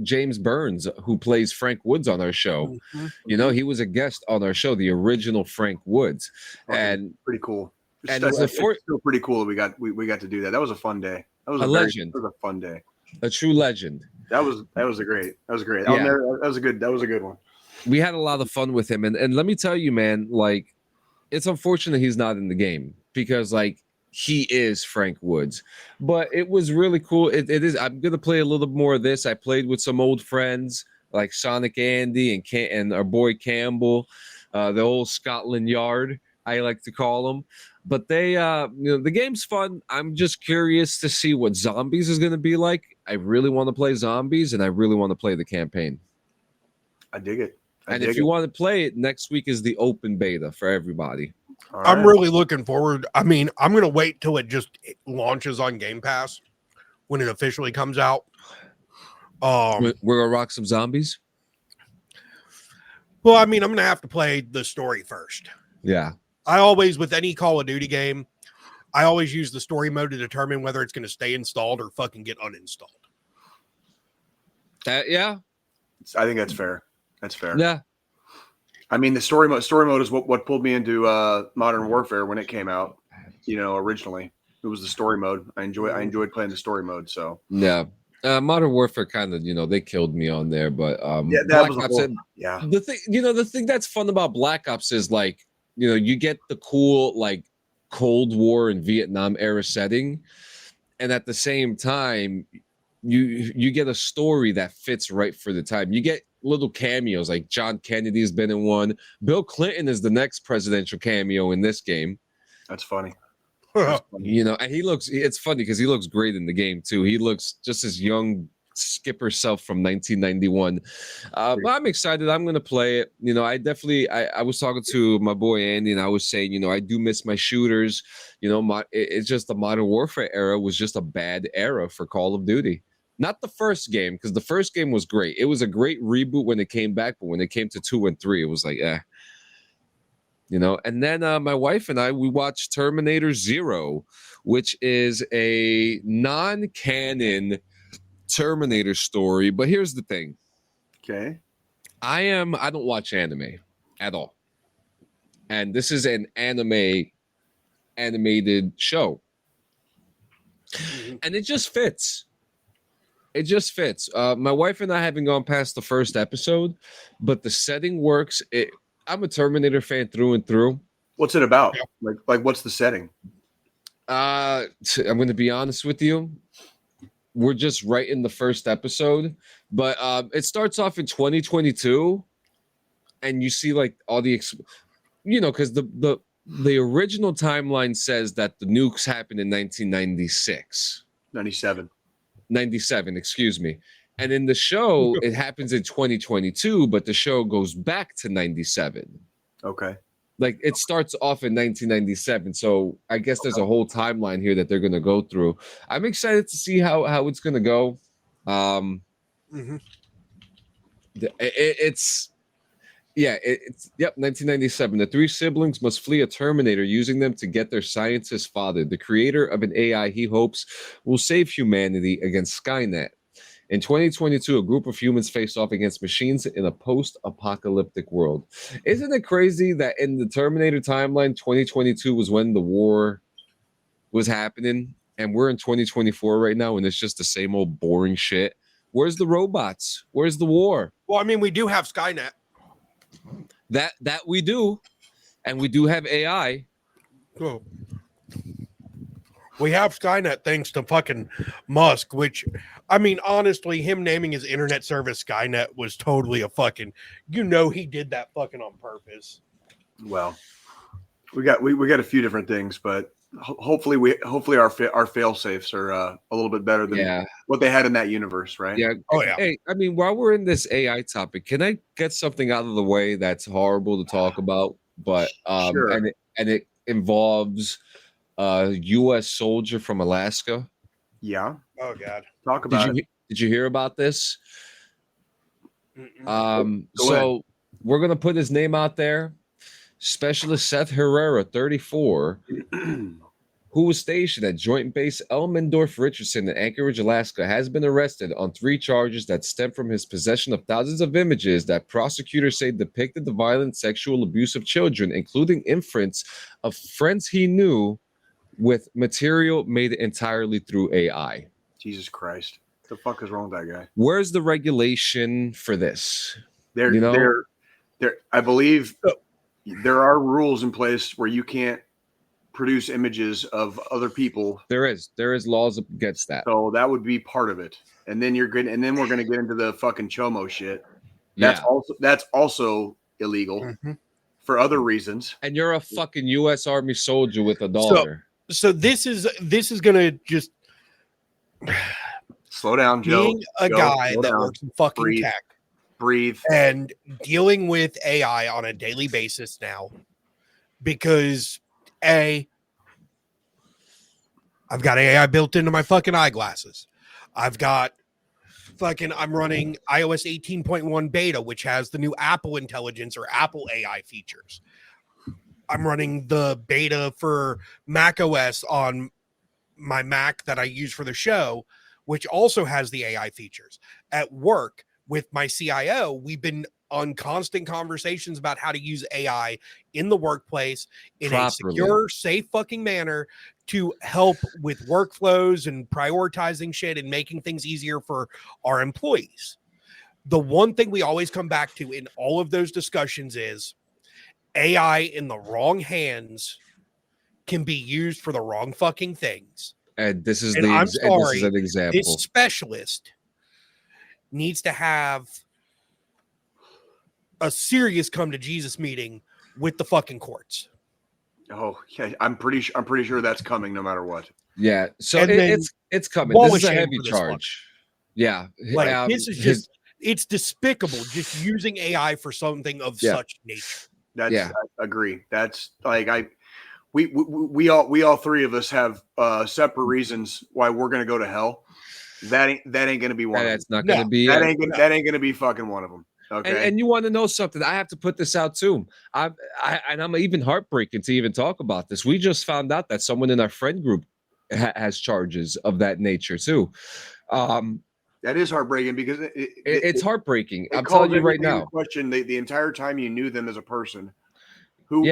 James Burns, who plays Frank Woods on our show. Mhm. You know, he was a guest on our show, the original Frank Woods. Fucking And pretty cool. and It's it's a still pretty cool that we got to do that. That was a fun day. That was A a legend. That was a fun day. a true legend. That was great. That was great. Yeah. That was a good one. We had a lot of fun with him. And let me tell you, man, like, it's unfortunate he's not in the game because, like, he is Frank Woods. But it was really cool. It is. I'm going to play a little more of this. I played with some old friends like Sonic Andy and our boy Campbell, the old Scotland Yard, I like to call them. But they, the game's fun. I'm just curious to see what Zombies is going to be like. I really want to play Zombies, and I really want to play the campaign. I dig it. And if you want to play it, next week is the open beta for everybody. All I'm right. really looking forward. I mean, I'm gonna wait till it just launches on Game Pass when it officially comes out. We're gonna rock some Zombies. Well, I mean, I'm gonna have to play the story first. Yeah. I always, with any Call of Duty game, I always use the story mode to determine whether it's gonna stay installed or fucking get uninstalled. Yeah. I think that's fair. That's fair. Yeah. I mean, the story mode is what pulled me into Modern Warfare when it came out. You know, originally it was the story mode. I enjoyed playing the story mode. So Yeah. Modern Warfare kind of, they killed me on there, but yeah, that Black was a Ops. whole, yeah. The thing that's fun about Black Ops is like, you get the cool like Cold War and Vietnam era setting, and at the same time, you get a story that fits right for the time. You get little cameos like John Kennedy's been in one. Bill Clinton is the next presidential cameo in this game. That's funny. That's funny. And it's funny because he looks great in the game too. He looks just as young skipper self from 1991. But I'm excited. I'm going to play it. I was talking to my boy Andy and I was saying, I do miss my shooters. It's just the Modern Warfare era was just a bad era for Call of Duty. Not the first game, because the first game was great. It was a great reboot when it came back, but when it came to 2 and 3, it was like, And then my wife and I, we watched Terminator Zero, which is a non-canon Terminator story. But here's the thing. Okay. I don't watch anime at all. And this is an animated show. And it just fits. It just fits. My wife and I haven't gone past the first episode, but the setting works. I'm a Terminator fan through and through. What's it about? Like what's the setting? I'm going to be honest with you. We're just right in the first episode, but it starts off in 2022, and you see like all the, because the original timeline says that the nukes happened in 1996. 97. 97, excuse me. And in the show, it happens in 2022, but the show goes back to 97. Okay. Like it starts off in 1997. So I guess there's a whole timeline here that they're going to go through. I'm excited to see how it's going to go. It's 1997. The three siblings must flee a Terminator, using them to get their scientist father, the creator of an AI he hopes will save humanity against Skynet. In 2022, a group of humans face off against machines in a post-apocalyptic world. Isn't it crazy that in the Terminator timeline, 2022 was when the war was happening, and we're in 2024 right now, and it's just the same old boring shit? Where's the robots? Where's the war? Well, I mean, we do have Skynet. That we do, and we do have AI. Cool. We have Skynet thanks to fucking Musk, which, I mean, honestly, him naming his internet service Skynet was totally a fucking, he did that fucking on purpose. Well, we got a few different things, but hopefully our fail safes are a little bit better than what they had in that universe, right? Yeah. Oh yeah. Hey, I mean, while we're in this AI topic, can I get something out of the way that's horrible to talk about, but Sure. and it involves a U.S. soldier from Alaska? Yeah. Oh god. Talk about it. Did you hear about this? Mm-mm. So we're gonna put his name out there. Specialist Seth Herrera, 34, who was stationed at Joint Base Elmendorf-Richardson in Anchorage, Alaska, has been arrested on 3 charges that stem from his possession of thousands of images that prosecutors say depicted the violent sexual abuse of children, including imprints of friends he knew, with material made entirely through AI. Jesus Christ. What the fuck is wrong with that guy? Where's the regulation for this? There I believe there are rules in place where you can't produce images of other people. There is laws against that. So that would be part of it. And then we're gonna get into the fucking Chomo shit. That's also illegal for other reasons. And you're a fucking U.S. Army soldier with a daughter. So this is gonna just slow down, Joe. Being a guy that works in fucking tech. Breathe. And dealing with AI on a daily basis now, because I've got AI built into my fucking eyeglasses. I'm running iOS 18.1 beta, which has the new Apple Intelligence or Apple AI features. I'm running the beta for Mac OS on my Mac that I use for the show, which also has the AI features. At work, with my CIO, we've been on constant conversations about how to use AI in the workplace in a secure, safe fucking manner to help with workflows and prioritizing shit and making things easier for our employees. The one thing we always come back to in all of those discussions is AI in the wrong hands can be used for the wrong fucking things. And this is and this is an example. This specialist needs to have a serious come to Jesus meeting with the fucking courts. Oh yeah, I'm pretty sure that's coming no matter what. Yeah, so it's coming. This is a heavy charge. Yeah, like this is just it's despicable just using AI for something of such nature. I agree. That's like we all three of us have separate reasons why we're gonna go to hell. That ain't gonna be one. That's not gonna be. That ain't gonna be fucking one of them. Okay. And you want to know something? I have to put this out too. I'm even heartbreaking to even talk about this. We just found out that someone in our friend group has charges of that nature too. That is heartbreaking because it's heartbreaking. I'm telling you right now. Question the entire time you knew them as a person. Who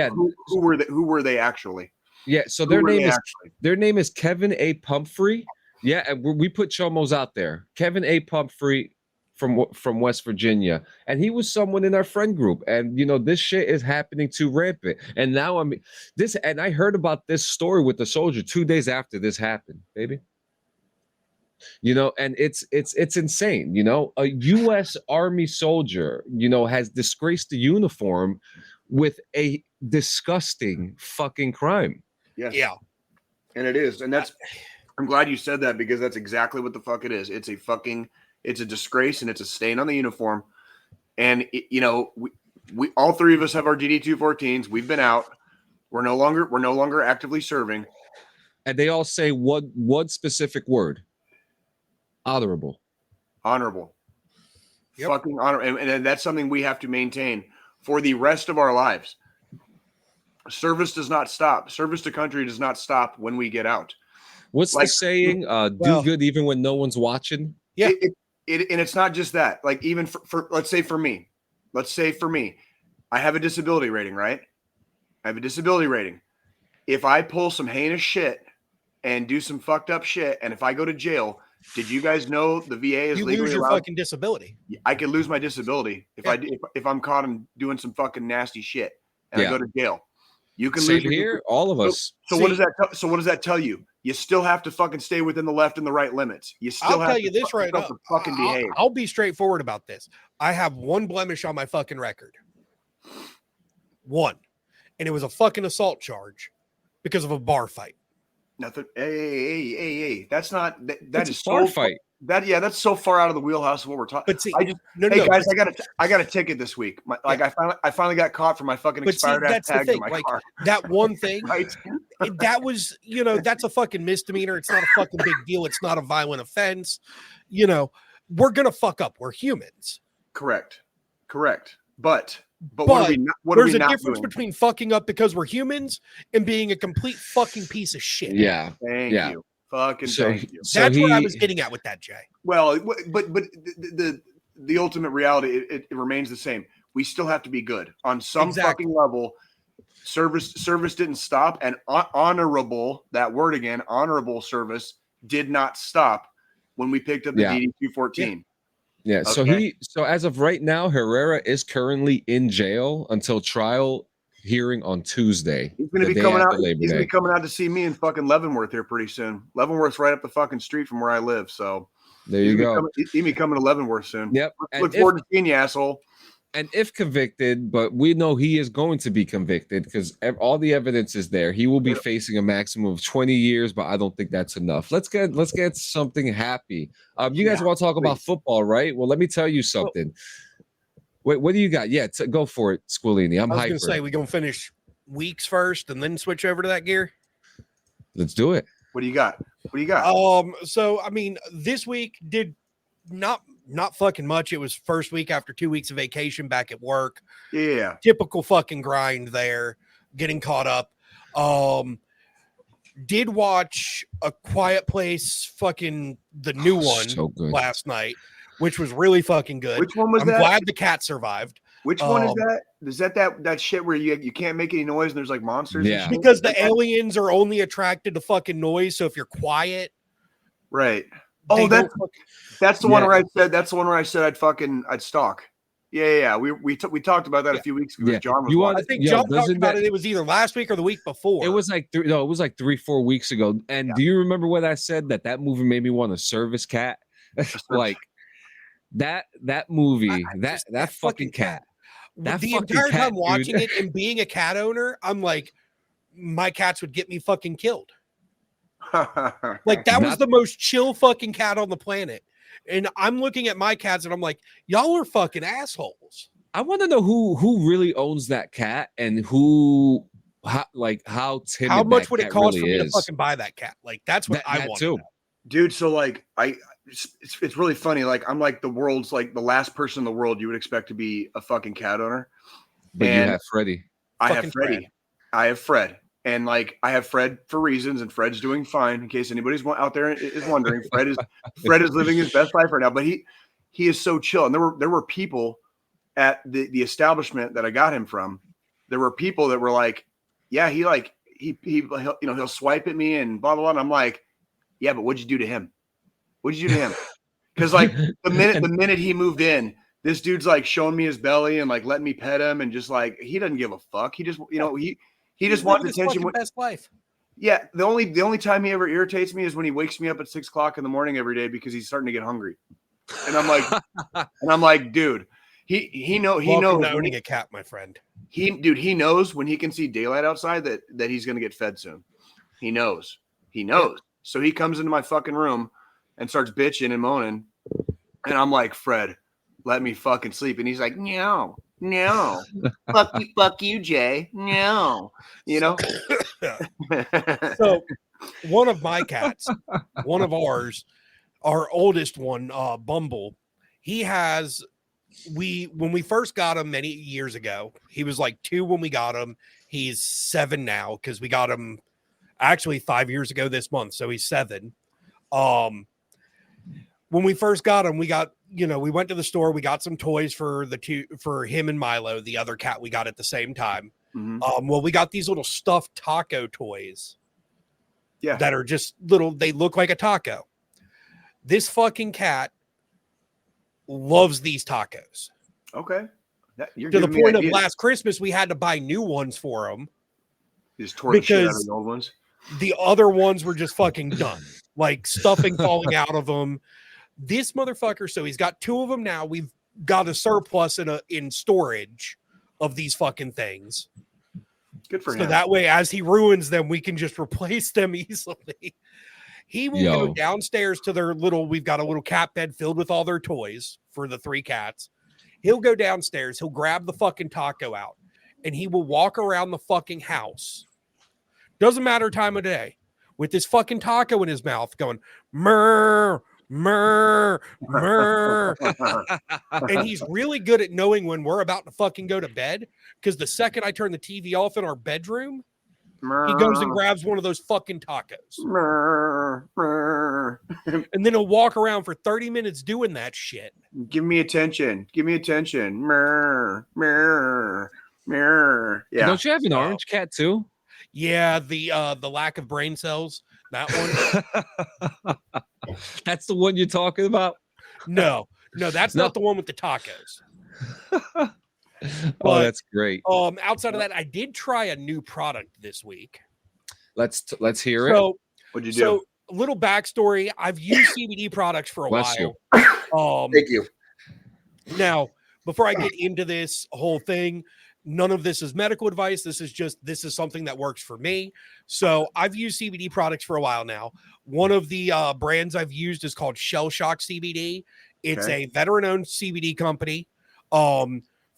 were they actually? Yeah. So their name is Kevin A. Pumphrey. Yeah, and we put Chomos out there. Kevin A. Pumphrey from West Virginia, and he was someone in our friend group. And this shit is happening too rampant. And now I heard about this story with the soldier 2 days after this happened, baby. And it's insane. A U.S. Army soldier, has disgraced the uniform with a disgusting fucking crime. Yes. Yeah, and it is, and that's. I'm glad you said that because that's exactly what the fuck it is. It's It's a disgrace and it's a stain on the uniform. And we all three of us have our DD-214s. We've been out. We're no longer actively serving. And they all say what specific word? Honorable. Yep. Fucking honor. And that's something we have to maintain for the rest of our lives. Service does not stop. Service to country does not stop when we get out. What's the saying? Do good even when no one's watching. Yeah. And it's not just that. Like even for let's say for me, I have a disability rating, right? I have a disability rating. If I pull some heinous shit and do some fucked up shit, and if I go to jail, did you guys know the VA is legally lose your allowed? fucking disability? I could lose my disability if I'm caught in doing some fucking nasty shit and I go to jail. You can lose your here, all of us. So what does that? So what does that tell you? You still have to fucking stay within the left and the right limits. You still I'll tell you this right now. Fucking behave. I'll be straightforward about this. I have one blemish on my fucking record. One. And it was a fucking assault charge because of a bar fight. Nothing. Hey. That's not that is a bar so fight. That's so far out of the wheelhouse of what we're talking. But see, guys, I got a ticket this week. I finally got caught for my fucking expired ass tags in my car. That one thing, Right? that was, that's a fucking misdemeanor. It's not a fucking big deal. It's not a violent offense. We're gonna fuck up. We're humans. Correct. But what there's a difference between fucking up because we're humans and being a complete fucking piece of shit. Yeah. Thank you. Fucking thank you. That's what I was getting at with that, Jay. Well, but the ultimate reality, it remains the same. We still have to be good on some fucking level. Service didn't stop, and honorable, that word again, honorable service did not stop when we picked up the DD-214. Yeah. Okay. So as of right now, Herrera is currently in jail until trial hearing on Tuesday. He's going to be coming out. He's going to be coming out to see me in fucking Leavenworth here pretty soon. Leavenworth's right up the fucking street from where I live. So there you go. He's going to be coming to Leavenworth soon. Yep. Look forward to seeing you, asshole. And if convicted, but we know he is going to be convicted because all the evidence is there. He will be facing a maximum of 20 years, but I don't think that's enough. Let's get something happy. You guys want to talk about football, right? Well, let me tell you something. Wait, what do you got? Yeah, go for it, Squillini. I was going to say, we're going to finish weeks first and then switch over to that gear. Let's do it. What do you got? So, I mean, this week did not fucking much. It was first week after 2 weeks of vacation back at work. Yeah. Typical fucking grind there, getting caught up. Did watch A Quiet Place, fucking the new one last night, which was really fucking good. Which one was that? I'm glad the cat survived. Which one is that? Is that shit where you can't make any noise and there's like monsters? Yeah. Because the aliens are only attracted to fucking noise. So if you're quiet, right. Oh, that's the one where I said I'd stalk. Yeah. We talked about that a few weeks ago. Yeah. John was I think John talked about it. It was either last week or the week before. It was like 3-4 weeks ago. And do you remember what I said that movie made me want a service cat? Like that movie, that fucking cat. The entire time watching it and being a cat owner, I'm like, my cats would get me fucking killed. Like that was the most chill fucking cat on the planet. And I'm looking at my cats and I'm like, y'all are fucking assholes. I want to know who really owns that cat and how timid. How much would it cost really for me to fucking buy that cat? Like that's what I want too. Dude, so like it's really funny. Like I'm like the world's like the last person in the world you would expect to be a fucking cat owner. But you have Freddie. I have Freddie. I have Fred. And like I have Fred for reasons, and Fred's doing fine. In case anybody's out there is wondering, Fred is living his best life right now. But he is so chill. And there were people at the establishment that I got him from. There were people that were like, yeah, he'll swipe at me and blah blah blah. And I'm like, yeah, but what'd you do to him? What'd you do to him? Because like the minute he moved in, this dude's like showing me his belly and like letting me pet him, and just like he doesn't give a fuck. He just He just wants attention. Best life. Yeah, the only time he ever irritates me is when he wakes me up at 6 o'clock in the morning every day because he's starting to get hungry, and I'm like, dude, he knows owning a cat, my friend. He knows when he can see daylight outside that he's gonna get fed soon. He knows. So he comes into my fucking room and starts bitching and moaning, And I'm like, Fred, let me fucking sleep. And he's like, no, fuck you, Jay. No, you know. So one of my cats, one of ours, our oldest one, Bumble, he has, when we first got him many years ago, he was like 2 when we got him. He's 7 now because we got him actually 5 years ago this month. So he's 7. When we first got him, we got, we went to the store, we got some toys for him and Milo, the other cat we got at the same time. Mm-hmm. Well, we got these little stuffed taco toys. Yeah. That are just little, they look like a taco. This fucking cat loves these tacos. Okay. You're to the giving me point of ideas. last Christmas, we had to buy new ones for him. You just tore the shit out of because the old ones. The other ones were just fucking done. Like stuffing falling out of them. This motherfucker, so he's got 2 of them now. We've got a surplus in storage of these fucking things. Good for him. So that way, as he ruins them, we can just replace them easily. He will go downstairs to their we've got a little cat bed filled with all their toys for the 3 cats. He'll go downstairs, he'll grab the fucking taco out, and he will walk around the fucking house. Doesn't matter time of day, with this fucking taco in his mouth going, murr, murr, murr. And he's really good at knowing when we're about to fucking go to bed, because the second I turn the TV off in our bedroom, he goes and grabs one of those fucking tacos. And then he'll walk around for 30 minutes doing that shit. Give me attention. Mirror. Yeah. Don't you have an orange cat too? Yeah, the lack of brain cells. That one. That's the one you're talking about? No, that's not the one with the tacos. Oh, that's great. Outside of that, I did try a new product this week. Let's hear it. So, what'd you do? So, a little backstory. I've used CBD products for a Bless while. you. Thank you. Now, before I get into this whole thing, none of this is medical advice. This is something that works for me. So I've used CBD products for a while now. One of the brands I've used is called Shell Shock CBD. It's a veteran-owned CBD company.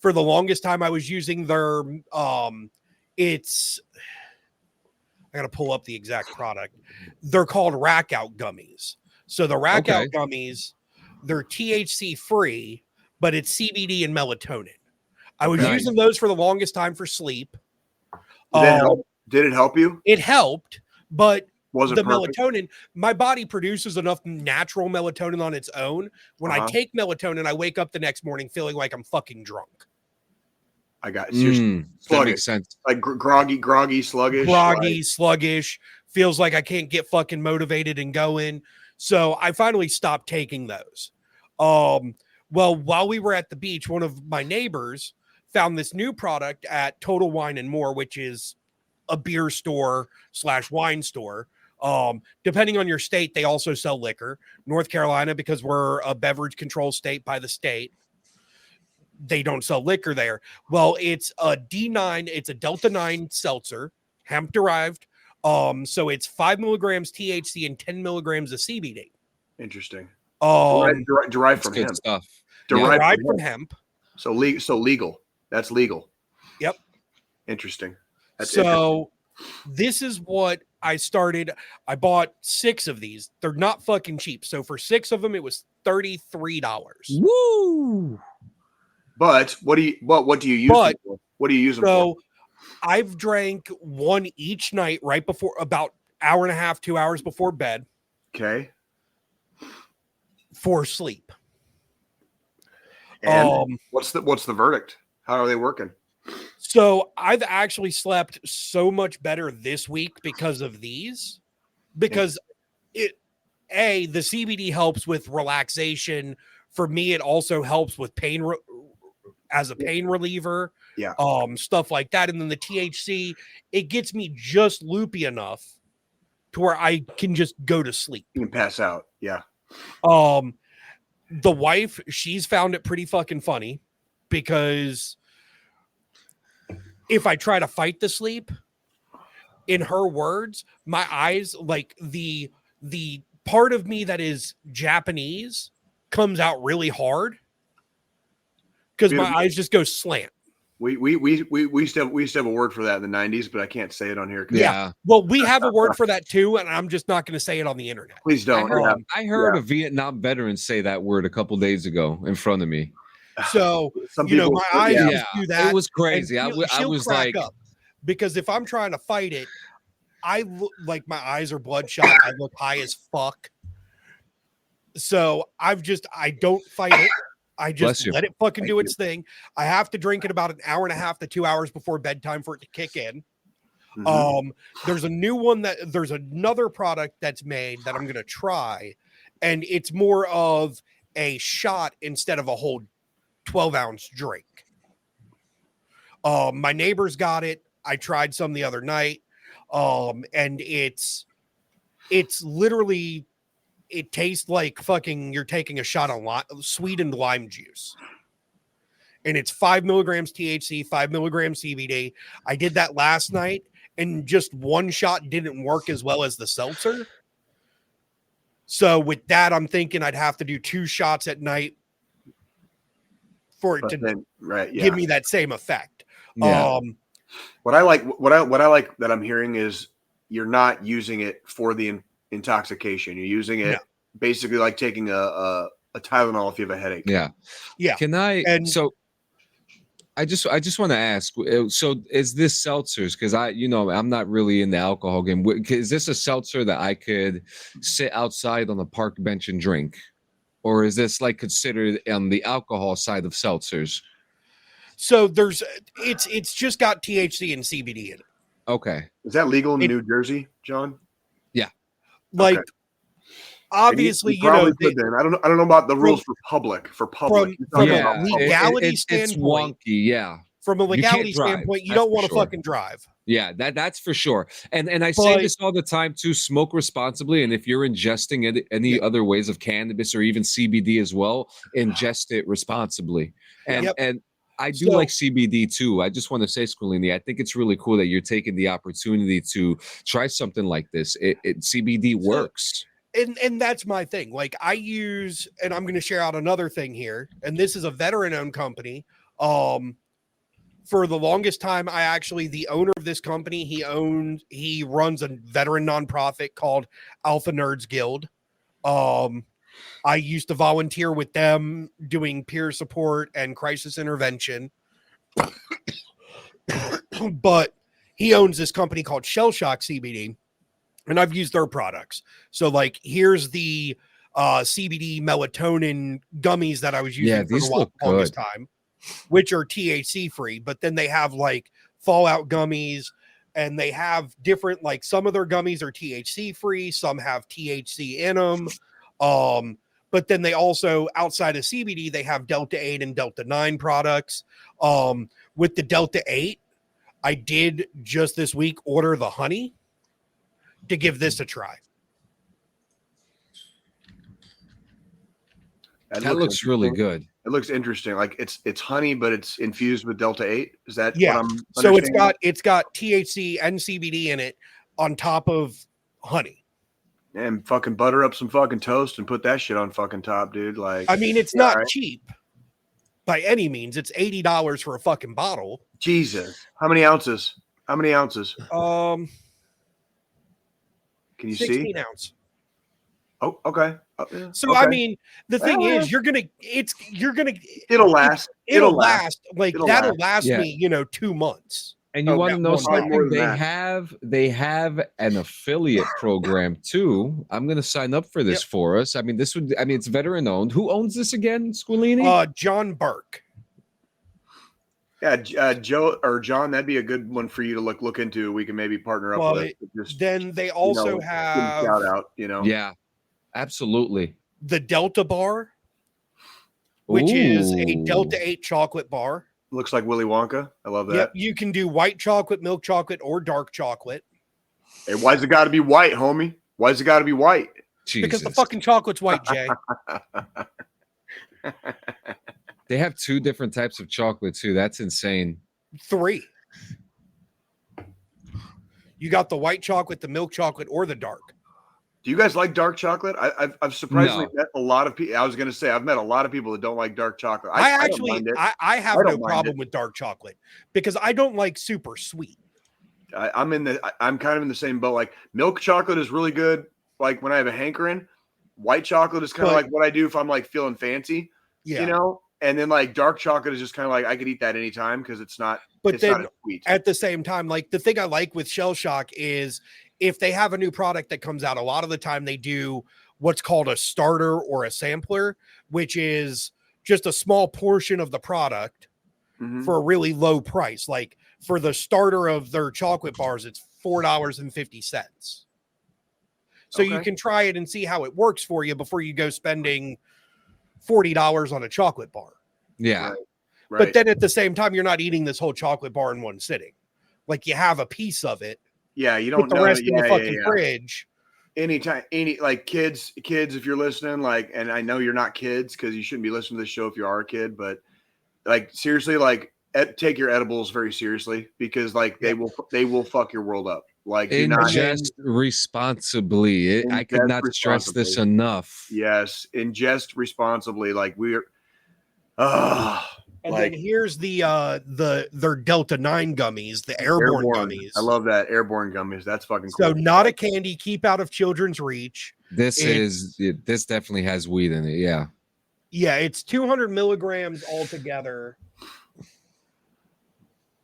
For the longest time, I was using their I got to pull up the exact product. They're called Rack Out gummies. So the Rack Out gummies, they're THC free, but it's CBD and melatonin. I was using those for the longest time for sleep. Did it help you? It helped, but was it the perfect? melatonin, my body produces enough natural melatonin on its own. When I take melatonin, I wake up the next morning feeling like I'm fucking drunk. I got it. That makes sense. Like groggy, sluggish. Sluggish. Feels like I can't get fucking motivated and going. So I finally stopped taking those. Well, while we were at the beach, one of my neighbors found this new product at Total Wine and More, which is a beer store / wine store. Depending on your state, they also sell liquor. North Carolina, because we're a beverage control state by the state, they don't sell liquor there. Well, it's a D9, it's a Delta 9 seltzer, hemp derived. So it's 5 milligrams THC and 10 milligrams of CBD. Interesting. Derived from hemp stuff. Derived from hemp. So legal. That's legal. Yep. Interesting. This is what I started. I bought 6 of these. They're not fucking cheap. So for 6 of them, it was $33. Woo! But what do you use them for? What do you use them for? So I've drank one each night right before, about hour and a half, 2 hours before bed. Okay. For sleep. And what's the verdict? How are they working? So I've actually slept so much better this week because of these. Because the CBD helps with relaxation. For me, it also helps with pain as a pain reliever. Yeah. Stuff like that. And then the THC, it gets me just loopy enough to where I can just go to sleep. You can pass out. Yeah. The wife, she's found it pretty fucking funny because if I try to fight the sleep, in her words, my eyes, like the part of me that is Japanese comes out really hard because my eyes just go slant. We used to have a word for that in the 90s, but I can't say it on here. Yeah. Well, we have a word for that too, and I'm just not going to say it on the internet. Please don't. I heard a Vietnam veteran say that word a couple days ago in front of me. So my eyes just do that. It was crazy. I was like, up because if I'm trying to fight it, I look like my eyes are bloodshot. I look high as fuck. So I don't fight it. I just let it fucking do its thing. I have to drink it about an hour and a half to 2 hours before bedtime for it to kick in. Mm-hmm. There's another product that's made that I'm going to try, and it's more of a shot instead of a whole 12-ounce drink. My neighbors got it. I tried some the other night. And it's literally, it tastes like fucking you're taking a shot of sweetened lime juice. And it's 5 milligrams THC, 5 milligrams CBD. I did that last night, and just one shot didn't work as well as the seltzer. So with that, I'm thinking I'd have to do 2 shots at night for it to give me that same effect. Yeah. What I like that I'm hearing is you're not using it for the intoxication. You're using it basically like taking a Tylenol if you have a headache. Yeah. Yeah. Can I? So I just want to ask. So is this seltzers? Because I'm not really in the alcohol game. Is this a seltzer that I could sit outside on the park bench and drink, or is this like considered on the alcohol side of seltzers? So it's just got THC and CBD in it. Okay. Is that legal in New Jersey, John? Yeah. Like, obviously, I don't know about the rules for public. For public, from a legality standpoint, it's wonky. Yeah. From a legality standpoint, you don't want to fucking drive. Yeah, that's for sure. And I say this all the time too: smoke responsibly. And if you're ingesting any other ways of cannabis or even CBD as well, ingest it responsibly. And I do like CBD too. I just want to say, Squillini, I think it's really cool that you're taking the opportunity to try something like this. CBD works. And that's my thing. Like I use, and I'm going to share out another thing here. And this is a veteran-owned company. For the longest time, the owner of this company, he runs a veteran nonprofit called Alpha Nerds Guild. I used to volunteer with them doing peer support and crisis intervention. But he owns this company called Shell Shock CBD, and I've used their products. So like, here's the CBD melatonin gummies that I was using for the longest time, which are THC free, but then they have like Fallout gummies, and they have different, like some of their gummies are THC free, some have THC in them. But then they also, outside of CBD, they have Delta 8 and Delta 9 products. With the Delta 8, I did just this week order the honey to give this a try. That looks really good. It looks interesting. Like it's honey, but it's infused with Delta 8. Is that what I'm so it's got THC and CBD in it on top of honey. And fucking butter up some fucking toast and put that shit on fucking top, dude. Like, I mean, it's not cheap by any means. It's $80 for a fucking bottle. Jesus. How many ounces? Can you 16 see? Ounce. Oh, okay. So I mean, the thing is, it'll last. It'll last. Like that'll last me, 2 months. And you want to know something? They have an affiliate program too. I'm going to sign up for this for us. I mean, it's veteran owned. Who owns this again, Squillini? John Burke. Yeah, Joe or John, that'd be a good one for you to look into. We can maybe partner up with. Then they also have shout out, Yeah, absolutely. The Delta Bar, which is a Delta 8 chocolate bar. Looks like Willy Wonka. I love that. Yep, you can do white chocolate, milk chocolate, or dark chocolate. Hey, why's it got to be white, homie? Why's it got to be white? Jesus. Because the fucking chocolate's white, Jay. They have 2 different types of chocolate too. That's insane. 3. You got the white chocolate, the milk chocolate, or the dark. Do you guys like dark chocolate? I've surprisingly No. met a lot of people. I was going to say I've met a lot of people that don't like dark chocolate. I don't actually mind it. I have I no don't mind problem it. with dark chocolate because I don't like super sweet. I'm kind of in the same boat. Like milk chocolate is really good. Like when I have a hankering, white chocolate is kind of But- like what I do if I'm like feeling fancy, Yeah. you know. And then like dark chocolate is just kind of like I could eat that anytime because it's not. But it's then not as sweet. at the same time, like the thing I like with Shell Shock is if they have a new product that comes out, a lot of the time they do what's called a starter or a sampler, which is just a small portion of the product Mhm. for a really low price. Like for the starter of their chocolate bars, it's $4.50. So you Okay. can try it and see how it works for you before you go spending $40 on a chocolate bar. Yeah. Right. But then at the same time, you're not eating this whole chocolate bar in one sitting. Like you have a piece of it, yeah, you put don't the know. rest in the Yeah, fucking yeah. fridge. Anytime, like kids, if you're listening, like, and I know you're not kids because you shouldn't be listening to this show if you are a kid, but like seriously, like take your edibles very seriously because like they will fuck your world up. Like do not Ingest responsibly. I could Ingest not stress this responsibly. enough. Ingest responsibly. Like we're And like then here's their Delta 9 gummies, the airborne gummies. I love that airborne gummies. That's fucking So cool. not a candy, keep out of children's reach. This definitely has weed in it. Yeah. Yeah, it's 200 milligrams altogether.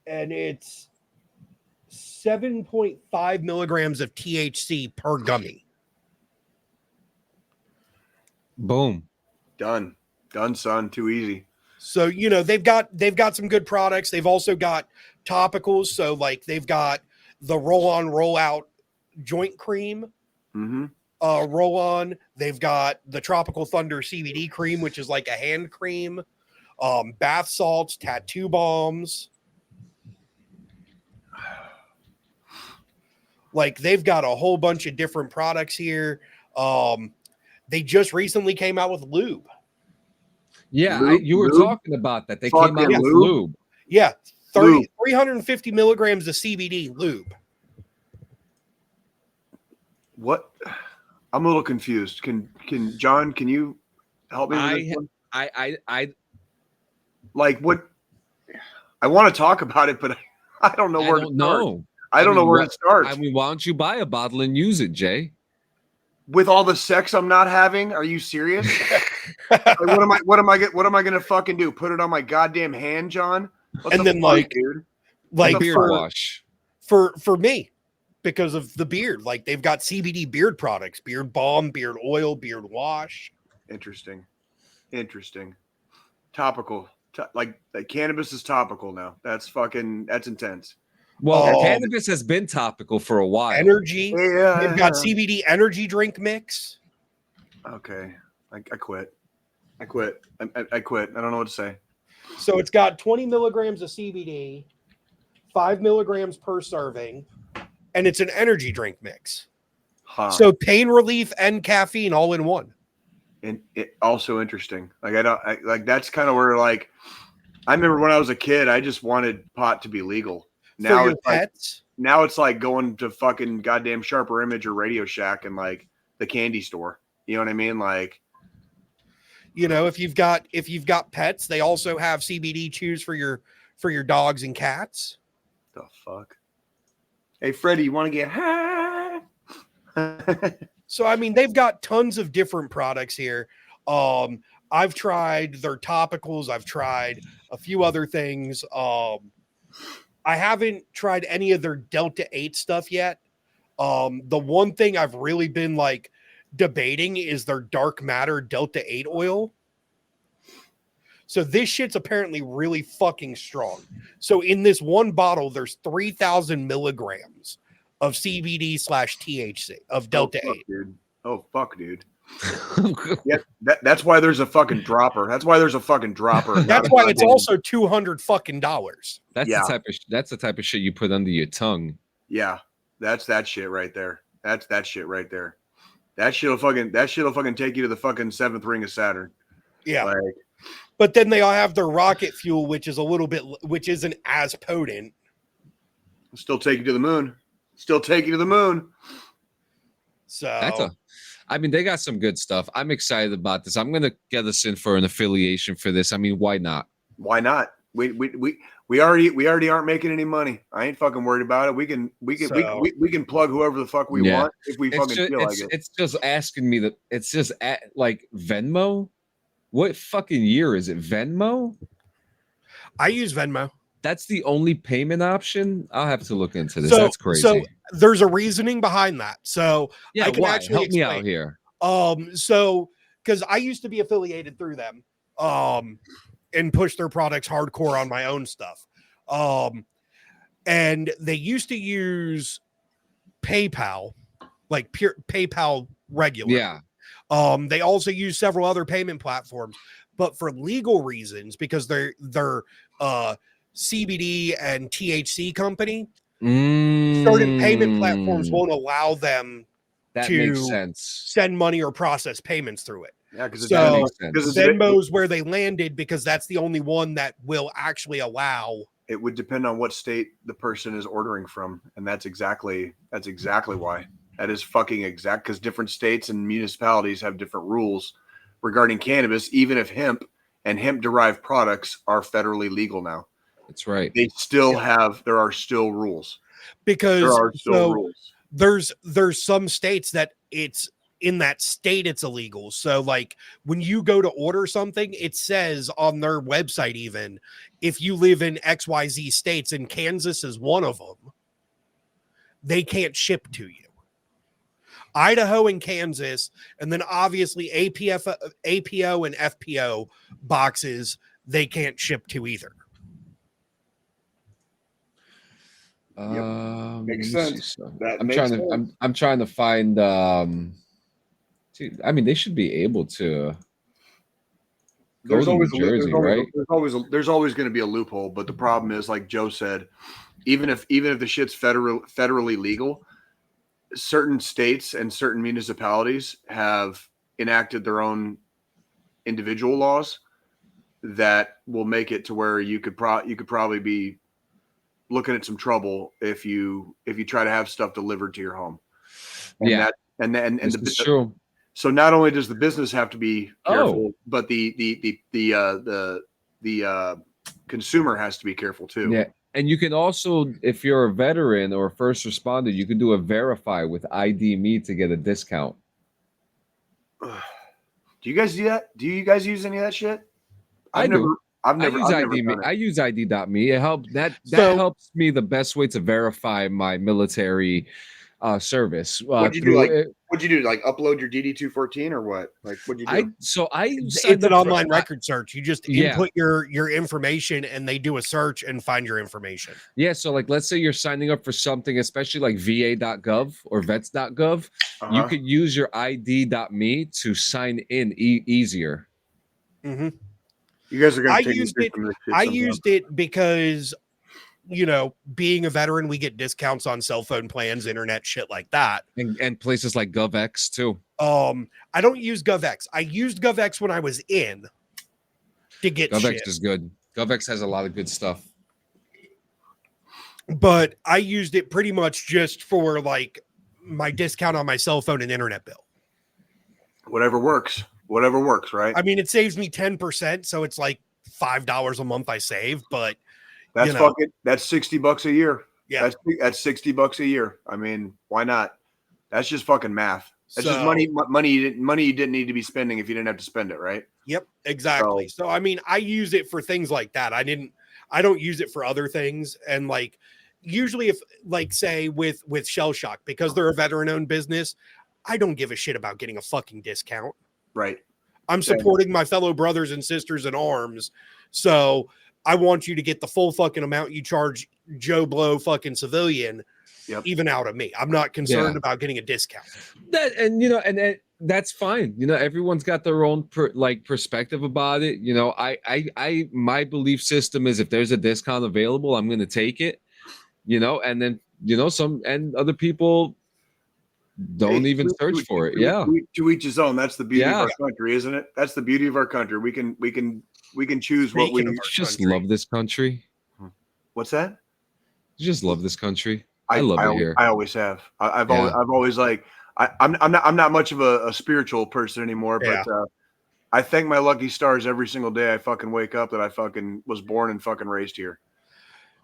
And it's 7.5 milligrams of THC per gummy. Boom. Done, son. Too easy. So, you know, they've got some good products. They've also got topicals. So like they've got the roll on, roll out joint cream, Mm-hmm. roll on. They've got the Tropical Thunder CBD cream, which is like a hand cream, bath salts, tattoo bombs. Like they've got a whole bunch of different products here. They just recently came out with lube. Yeah, Lube? you were Lube? talking about that. They Fucking came out with lube? lube. Yeah, Lube. 350 milligrams of CBD lube. What? I'm a little confused. Can John? Can you help me with this one? I Like what? I want to talk about it, but I don't know where to don't start. know. I don't know mean, where to start. I mean, why don't you buy a bottle and use it, Jay? With all the sex I'm not having, are you serious? Like, what am I gonna fucking do? Put it on my goddamn hand, John? What And the then, fuck, like- dude. Like Beard for, wash. for me, because of the beard. Like they've got CBD beard products, beard balm, beard oil, beard wash. Interesting. Topical. Like cannabis is topical now. That's intense. Well, Oh. cannabis has been topical for a while. Energy. Yeah. They've got CBD energy drink mix. Okay. I quit. I quit. I quit. I don't know what to say. So it's got 20 milligrams of CBD, 5 milligrams per serving, and it's an energy drink mix. Huh. So pain relief and caffeine all in one. And it also interesting. Like like that's kind of where like I remember when I was a kid, I just wanted pot to be legal. For Now your it's like pets. now it's like going to fucking goddamn Sharper Image or Radio Shack and like the candy store. You know what I mean? Like, You know, if you've got pets, they also have CBD chews for your dogs and cats. the fuck? Hey Freddie, you want to get high? So I mean, they've got tons of different products here. I've tried their topicals. I've tried a few other things. I haven't tried any of their Delta 8 stuff yet. The one thing I've really been like debating is their dark matter Delta 8 oil. So this shit's apparently really fucking strong. So in this one bottle, there's 3,000 milligrams of CBD / THC of Delta 8. Dude. Oh fuck, dude. Yeah, that's why there's a fucking dropper. That's why there's a fucking dropper. That's why it's also $200 fucking dollars. That's Yeah. the type of shit you put under your tongue. Yeah, that's that shit right there. That's that shit right there. That shit'll fucking take you to the fucking seventh ring of Saturn. Yeah. Like, But then they all have their rocket fuel, which isn't as potent. still take you to the moon. Still take you to the moon. So I mean, they got some good stuff. I'm excited about this. I'm gonna get us in for an affiliation for this. I mean, why not? Why not? We already aren't making any money. I ain't fucking worried about it. We can plug whoever the fuck we want if we fucking feel like it. It's just asking me that. It's just like Venmo. What fucking year is it? Venmo? I use Venmo. That's the only payment option. I'll have to look into this. So, That's crazy. So there's a reasoning behind that. So yeah, I can why? actually Help explain. me out here. So because I used to be affiliated through them, and push their products hardcore on my own stuff. And they used to use PayPal, like pure PayPal regular. Yeah. They also use several other payment platforms, but for legal reasons, because they're CBD and THC company, certain payment platforms won't allow them that to makes sense. Send money or process payments through it. Yeah, because Venmo's where they landed because that's the only one that will actually allow. It would depend on what state the person is ordering from, and that's exactly why. That is fucking exact, because different states and municipalities have different rules regarding cannabis, even if hemp and hemp-derived products are federally legal now. That's right. They still there are still rules. Because there are still rules. There's some states that it's in that state it's illegal. So like when you go to order something, it says on their website, even if you live in XYZ states, and Kansas is one of them, they can't ship to you. Idaho and Kansas, and then obviously APO and FPO boxes, they can't ship to either. Makes sense. I'm trying to find dude, I mean, they should be able to. There's always Jersey, right? There's always going to be a loophole, but the problem is, like Joe said, even if the shit's federally legal, certain states and certain municipalities have enacted their own individual laws that will make it to where you could probably be looking at some trouble if you try to have stuff delivered to your home. And this is true. So not only does the business have to be careful, but the consumer has to be careful too. Yeah. And you can also, if you're a veteran or a first responder, you can do a verify with ID Me to get a discount. Do you guys do that? Do you guys use any of that shit? I've never use ID Me. I use ID.me. It helps helps me the best way to verify my military service. What'd you do? What'd you do? Like upload your DD-214 or what? Like what'd you do? It's an online record search. You just input your information and they do a search and find your information. Yeah. So like, let's say you're signing up for something, especially like VA.gov or vets.gov. You could use your ID.me to sign in easier. Mm-hmm. You guys are going to I used it because, you know, being a veteran, we get discounts on cell phone plans, internet, shit like that. And places like GovX too. I don't use GovX. I used GovX when I was in to get GovX shit. is good. GovX has a lot of good stuff. But I used it pretty much just for like my discount on my cell phone and internet bill. Whatever works, right? I mean, it saves me 10%, so it's like $5 a month I save, but that's that's $60 a year. Yeah, that's $60 a year. I mean, why not? That's just fucking math. That's just money you didn't need to be spending if you didn't have to spend it, right? Yep, exactly. So I mean, I use it for things like that. I don't use it for other things. And like usually if like say with Shell Shock, because they're a veteran owned business, I don't give a shit about getting a fucking discount. Right. I'm supporting my fellow brothers and sisters in arms. So I want you to get the full fucking amount you charge Joe Blow fucking civilian, even out of me. I'm not concerned about getting a discount. That's fine. You know, everyone's got their own perspective about it. You know, I my belief system is if there's a discount available, I'm going to take it. You know, and then and other people don't even search for it. To each his own. That's the beauty of our country, isn't it? That's the beauty of our country. We can choose what we just love this country. What's that? You just love this country. I love it here. I always have. I've always like I'm not much of a spiritual person anymore, but Yeah. I thank my lucky stars every single day I fucking wake up that I fucking was born and fucking raised here.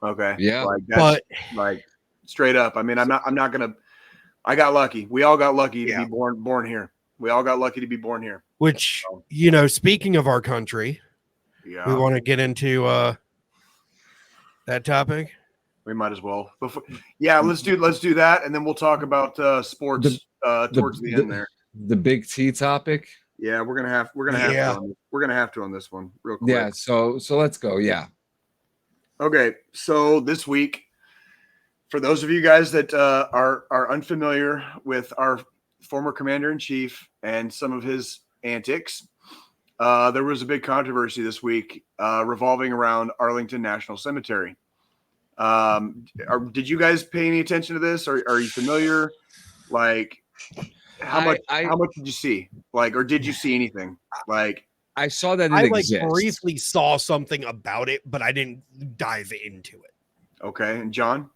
Okay. Yeah. Like that's But like straight up. I mean, I'm not gonna. I got lucky. We all got lucky to Yeah. be born here. We all got lucky to be born here. which, speaking of our country, Yeah. we want to get into that topic. We might as well. Let's do that, and then we'll talk about sports towards the end there. The big T topic. Yeah, we're gonna have to on this one real quick. Yeah. So let's go. Yeah. Okay. So this week, for those of you guys that are unfamiliar with our former commander in chief and some of his antics, there was a big controversy this week revolving around Arlington National Cemetery. Did you guys pay any attention to this? Are you familiar? Like, how much did you see? Like, or did you see anything? Like, I saw that I exists. briefly saw something about it, but I didn't dive into it. Okay, and John?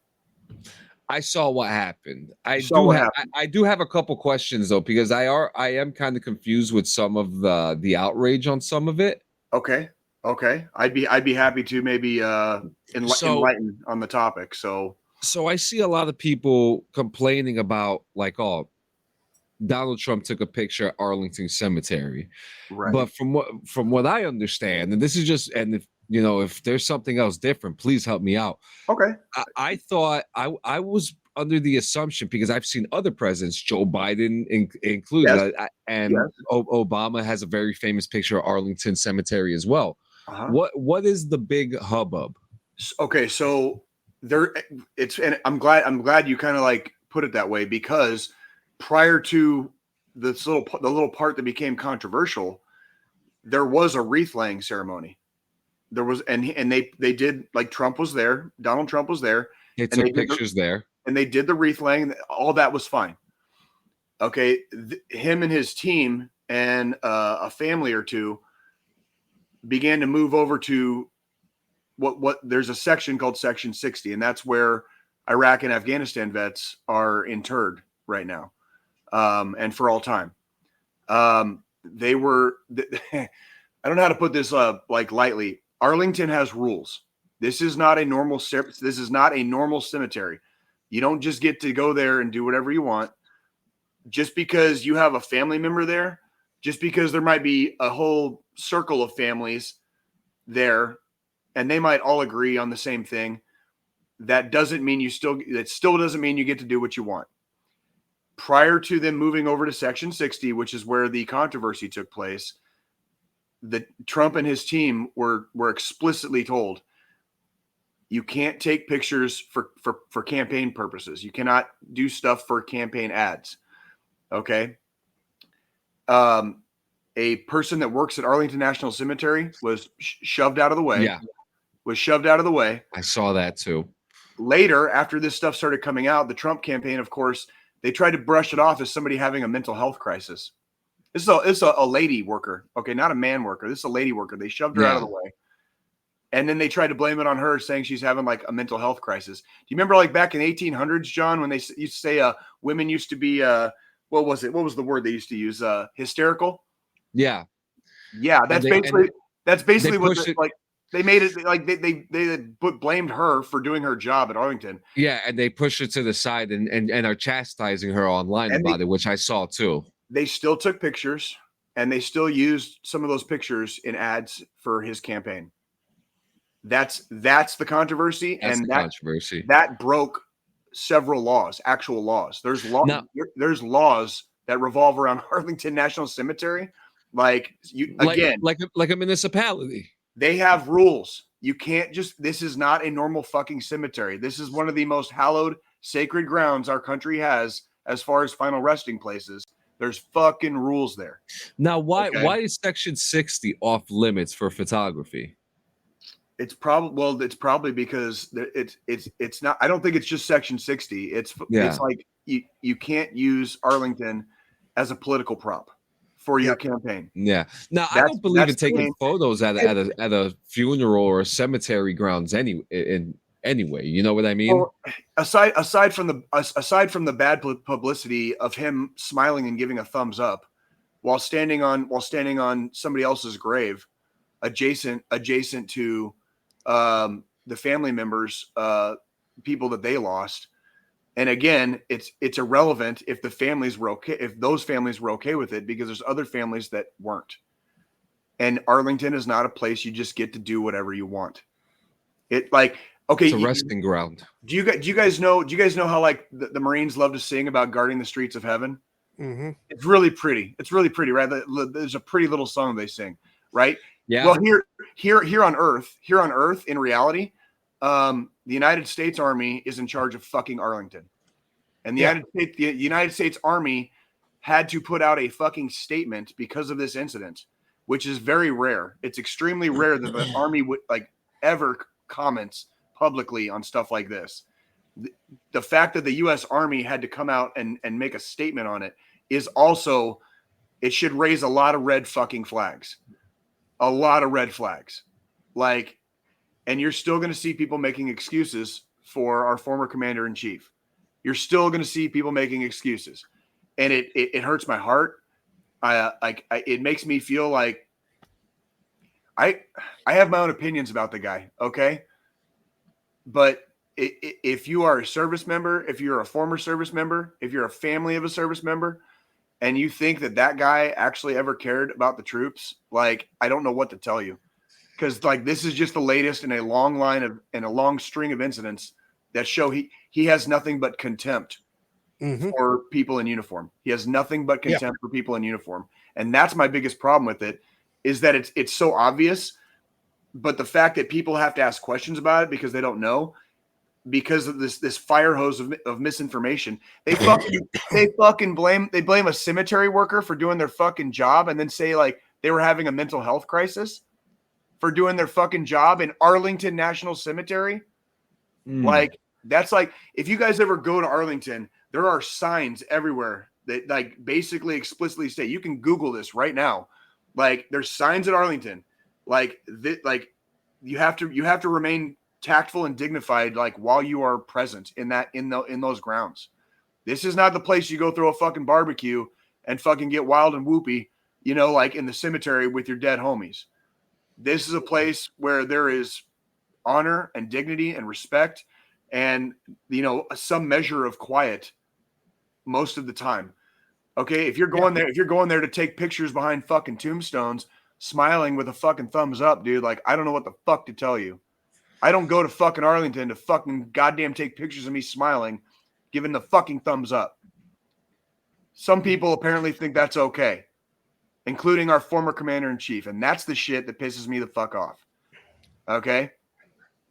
I saw what happened. I happened. do have a couple questions though, because I am kind of confused with some of the outrage on some of it. Okay. I'd be happy to maybe enlighten on the topic. So I see a lot of people complaining about like, oh, Donald Trump took a picture at Arlington Cemetery. right. But from what I understand, and this is just, and if there's something else different, please help me out. Okay. I thought I was under the assumption, because I've seen other presidents, Joe Biden included, and Obama has a very famous picture of Arlington Cemetery as well. Uh-huh. What is the big hubbub? Okay, so and I'm glad you kind of like put it that way, because prior to the little part that became controversial, there was a wreath laying ceremony. There was, and they did, like, Trump was there, Donald Trump was there. They took pictures there, and they did the wreath laying. All that was fine. Okay, him and his team and a family or two began to move over to what there's a section called Section 60, and that's where Iraq and Afghanistan vets are interred right now, and for all time. They were. I don't know how to put this like lightly. Arlington has rules. This is not a normal cemetery. You don't just get to go there and do whatever you want. Just because you have a family member there, just because there might be a whole circle of families there, and they might all agree on the same thing, that still doesn't mean you get to do what you want. Prior to them moving over to Section 60, which is where the controversy took place, Trump and his team were explicitly told, you can't take pictures for campaign purposes. You cannot do stuff for campaign ads. Okay. A person that works at Arlington National Cemetery was shoved out of the way. Yeah. Was shoved out of the way. I saw that too. Later, after this stuff started coming out, the Trump campaign, of course, they tried to brush it off as somebody having a mental health crisis. This is a lady worker. Okay, not a man worker. This is a lady worker. They shoved her out of the way. And then they tried to blame it on her, saying she's having like a mental health crisis. Do you remember like back in the 1800s, John, when they used to say women used to be, what was it? What was the word they used to use? Hysterical? Yeah. Yeah, that's basically what they made it like they blamed her for doing her job at Arlington. Yeah, and they pushed her to the side and are chastising her online about it, which I saw too. They still took pictures, and they still used some of those pictures in ads for his campaign. That's the controversy, that broke several laws, actual laws. There's laws that revolve around Arlington National Cemetery, like a municipality. They have rules. You can't just. This is not a normal fucking cemetery. This is one of the most hallowed, sacred grounds our country has as far as final resting places. There's fucking rules there. Now, why is Section 60 off limits for photography? It's probably because it's not. I don't think it's just Section 60. It's like you can't use Arlington as a political prop for your campaign. Yeah. Now, I don't believe in taking photos at a funeral or a cemetery grounds anyway. You know what I mean? Well, aside from the bad publicity of him smiling and giving a thumbs up while standing on somebody else's grave, adjacent to the family members, people that they lost. And again, it's irrelevant if the families were okay, if those families were okay with it, because there's other families that weren't. And Arlington is not a place you just get to do whatever you want. It like, okay, It's a resting ground. do you guys know how like the Marines love to sing about guarding the streets of heaven? Mm-hmm. It's really pretty. It's really pretty, right? There's a pretty little song they sing, right? Yeah. Well, here on Earth, in reality, the United States Army is in charge of fucking Arlington, and the United States Army had to put out a fucking statement because of this incident, which is very rare. It's extremely rare that the Army would like ever comments publicly on stuff like this. The fact that the U.S. Army had to come out and make a statement on it is also, it should raise a lot of red fucking flags. A lot of red flags. Like, and you're still going to see people making excuses for our former commander in chief. You're still going to see people making excuses. And it hurts my heart. It makes me feel like I have my own opinions about the guy. Okay. But if you are a service member, if you're a former service member, if you're a family of a service member, and you think that guy actually ever cared about the troops, like, I don't know what to tell you, because like this is just the latest in a long line of a long string of incidents that show he has nothing but contempt for people in uniform. He has nothing but contempt for people in uniform, and that's my biggest problem with it, is that it's so obvious, but the fact that people have to ask questions about it because they don't know, because of this fire hose of misinformation. They fucking blame a cemetery worker for doing their fucking job, and then say like they were having a mental health crisis for doing their fucking job in Arlington National Cemetery. Like, that's like, if you guys ever go to Arlington, there are signs everywhere that like basically explicitly say, you can Google this right now. Like, there's signs at Arlington, like you have to remain tactful and dignified, like while you are present in those grounds. This is not the place you go throw a fucking barbecue and fucking get wild and whoopy, like in the cemetery with your dead homies. This is a place where there is honor and dignity and respect and, some measure of quiet most of the time. Okay. If you're going there to take pictures behind fucking tombstones, smiling with a fucking thumbs up, dude, like, I don't know what the fuck to tell you. I don't go to fucking Arlington to fucking goddamn take pictures of me smiling, giving the fucking thumbs up. Some people apparently think that's okay, including our former commander in chief. And that's the shit that pisses me the fuck off. Okay.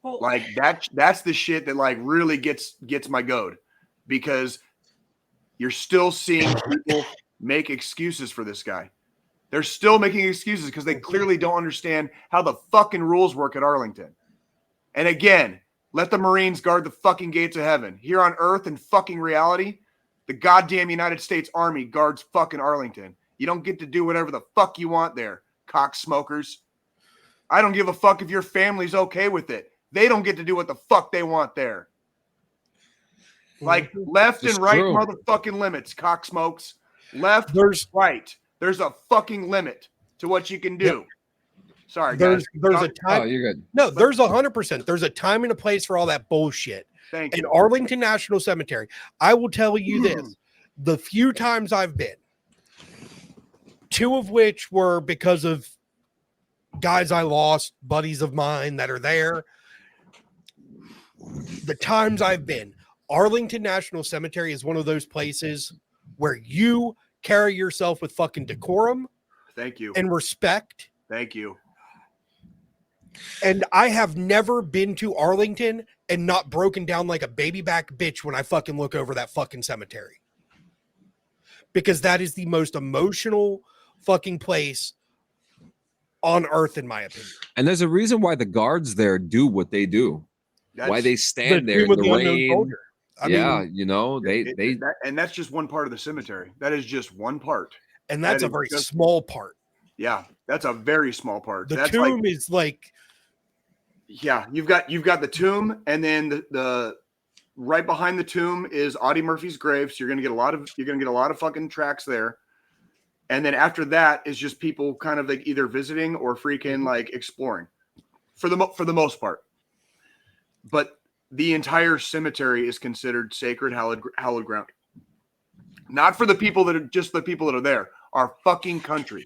Well, like that's the shit that like really gets my goad, because you're still seeing people make excuses for this guy. They're still making excuses because they clearly don't understand how the fucking rules work at Arlington. And again, let the Marines guard the fucking gates of heaven. Here on Earth, in fucking reality, the goddamn United States Army guards fucking Arlington. You don't get to do whatever the fuck you want there, cock smokers. I don't give a fuck if your family's okay with it. They don't get to do what the fuck they want there. Like, left and right motherfucking limits, cock smokes. Left, right. There's a fucking limit to what you can do. Yep. Sorry, guys. There's a time. Oh, you're good. No, there's 100%. There's a time and a place for all that bullshit. Thank you. In Arlington National Cemetery, I will tell you this: the few times I've been, two of which were because of guys I lost, buddies of mine that are there. The times I've been, Arlington National Cemetery is one of those places where you carry yourself with fucking decorum. Thank you. And respect. Thank you. And I have never been to Arlington and not broken down like a baby back bitch when I fucking look over that fucking cemetery. Because that is the most emotional fucking place on earth, in my opinion. And there's a reason why the guards there do what they do. Why they stand there in the rain. I mean, and that's just one part of the cemetery. That is just one part. And that's a very small part. Yeah, that's a very small part. The tomb is like, yeah, you've got the tomb, and then the right behind the tomb is Audie Murphy's grave. So you're gonna get a lot of fucking tracks there. And then after that is just people kind of like either visiting or freaking like exploring for the most part. But the entire cemetery is considered sacred, hallowed ground. Not for the people that are just the people that are there. Our fucking country,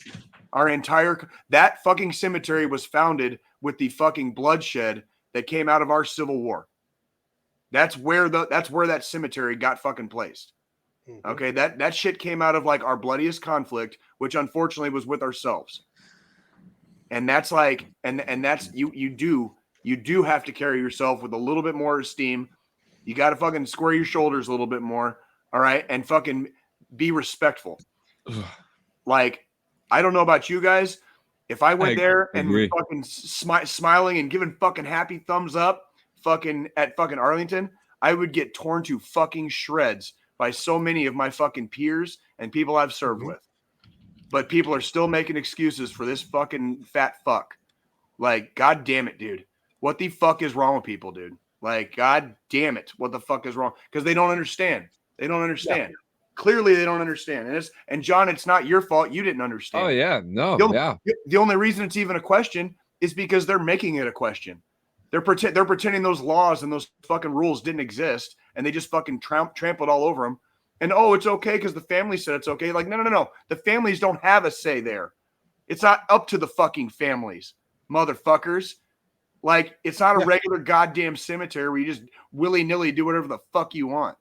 that fucking cemetery was founded with the fucking bloodshed that came out of our Civil War. That's where that cemetery got fucking placed. Okay, that shit came out of like our bloodiest conflict, which unfortunately was with ourselves. And that's like, and that's you do have to carry yourself with a little bit more esteem. You got to fucking square your shoulders a little bit more, all right, and fucking be respectful. Like, I don't know about you guys. If I went there and was fucking smiling and giving fucking happy thumbs up, fucking at fucking Arlington, I would get torn to fucking shreds by so many of my fucking peers and people I've served with. But people are still making excuses for this fucking fat fuck. Like, god damn it, dude. What the fuck is wrong with people, dude? Like, god damn it. What the fuck is wrong? Because they don't understand. They don't understand. Yeah. Clearly, they don't understand. And John, it's not your fault. You didn't understand. Oh, yeah. No, The only reason it's even a question is because they're making it a question. They're pretending those laws and those fucking rules didn't exist, and they just fucking trampled all over them. And it's okay because the family said it's okay. Like, no. The families don't have a say there. It's not up to the fucking families, motherfuckers. Like, it's not a regular goddamn cemetery where you just willy-nilly do whatever the fuck you want.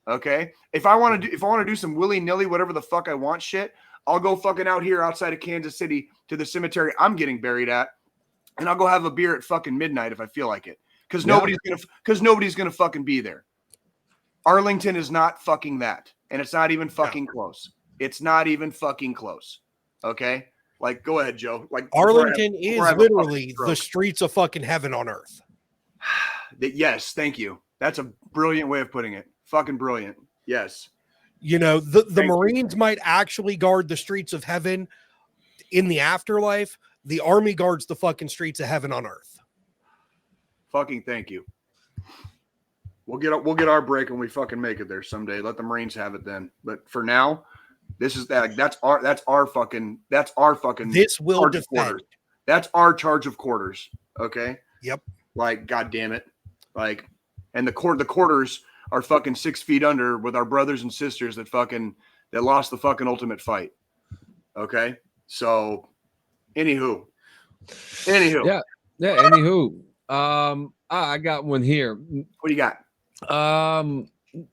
Okay? If I want to do some willy-nilly whatever the fuck I want shit, I'll go fucking out here outside of Kansas City to the cemetery I'm getting buried at. And I'll go have a beer at fucking midnight if I feel like it. Because nobody's gonna fucking be there. Arlington is not fucking that. And it's not even fucking close. It's not even fucking close. Okay? Like, go ahead, Joe. Like, Arlington is literally the streets of fucking heaven on earth. Yes, thank you. That's a brilliant way of putting it. Fucking brilliant. Yes. You know, the Marines might actually guard the streets of heaven in the afterlife. The Army guards the fucking streets of heaven on earth. Fucking thank you. We'll get our break when we fucking make it there someday. Let the Marines have it then. But for now, this is that. That's our fucking. This will defend. That's our charge of quarters. Okay. Yep. Like, god damn it. Like, and the quarters are fucking 6 feet under with our brothers and sisters that lost the fucking ultimate fight. Okay. So. Anywho. Yeah. Anywho. I got one here. What do you got?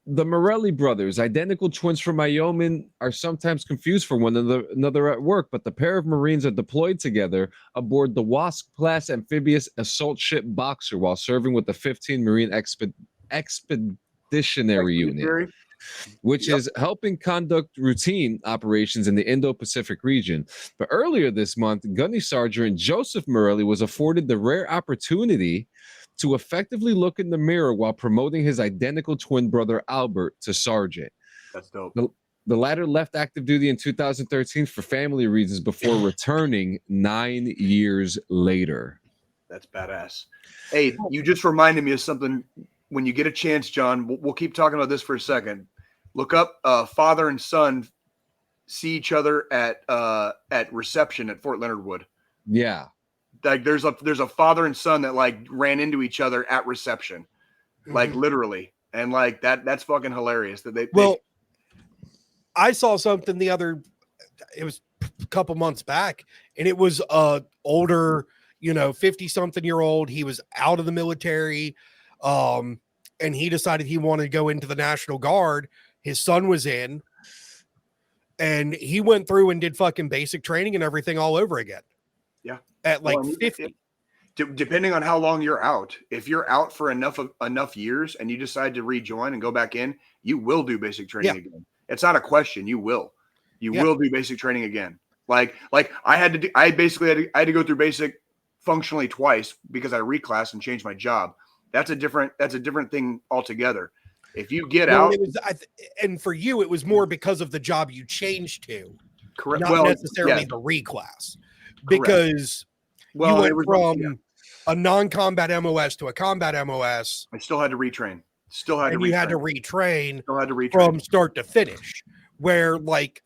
The Morelli brothers, identical twins from Wyoming, are sometimes confused for one another at work, but the pair of Marines are deployed together aboard the Wasp-class amphibious assault ship Boxer while serving with the 15th Marine Expeditionary Unit, which is helping conduct routine operations in the Indo-Pacific region. But earlier this month, Gunny Sergeant Joseph Morelli was afforded the rare opportunity to effectively look in the mirror while promoting his identical twin brother Albert to sergeant. That's dope. The latter left active duty in 2013 for family reasons before returning 9 years later. That's badass. Hey, you just reminded me of something. When you get a chance, John, we'll keep talking about this for a second. Look up father and son see each other at reception at Fort Leonard Wood. Yeah. Like there's a father and son that like ran into each other at reception, like literally, and like that's fucking hilarious. That I saw something it was a couple months back, and it was older, 50-something-year-old. He was out of the military, and he decided he wanted to go into the National Guard. His son was in, and he went through and did fucking basic training and everything all over again. Yeah. At 50. Depending on how long you're out, if you're out for enough years and you decide to rejoin and go back in, you will do basic training again. It's not a question. You will do basic training again. Like I had to go through basic functionally twice because I reclassed and changed my job. That's a different thing altogether. If you get out, and for you, it was more because of the job you changed to, correct? Not necessarily the reclass, because you went from a non-combat MOS to a combat MOS. I still had to retrain. Still had and to you had to retrain. retrain Still had to retrain. from start to finish. Where like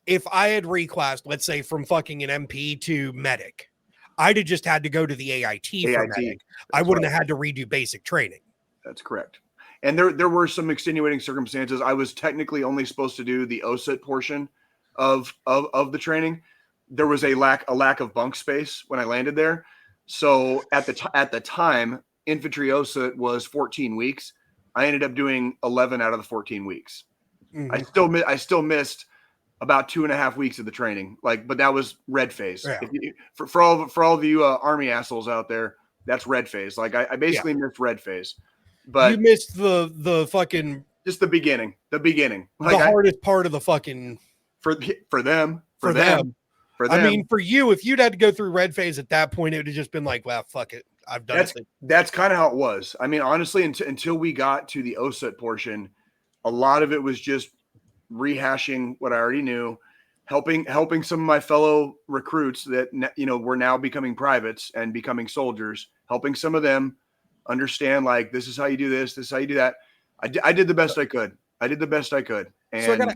if I had reclassed, let's say from fucking an MP to medic, I'd have just had to go to the AIT for medic. I wouldn't have had to redo basic training. That's correct. And there were some extenuating circumstances. I was technically only supposed to do the OSIT portion of the training. There was a lack of bunk space when I landed there. So at the time, infantry OSIT was 14 weeks. I ended up doing 11 out of the 14 weeks. Mm-hmm. I still missed about 2.5 weeks of the training. But that was red phase. Yeah. For all of you Army assholes out there, that's red phase. Like I basically missed red phase. But you missed the fucking just the beginning. Like the hardest part of the fucking for them. I mean, for you, if you'd had to go through red phase at that point, it would have just been like, well, fuck it, I've done it. That's kind of how it was. I mean, honestly, until we got to the OSIT portion, a lot of it was just rehashing what I already knew, helping some of my fellow recruits that were now becoming privates and becoming soldiers, helping some of them understand, like, this is how you do this is how you do that. I did the best I could. And so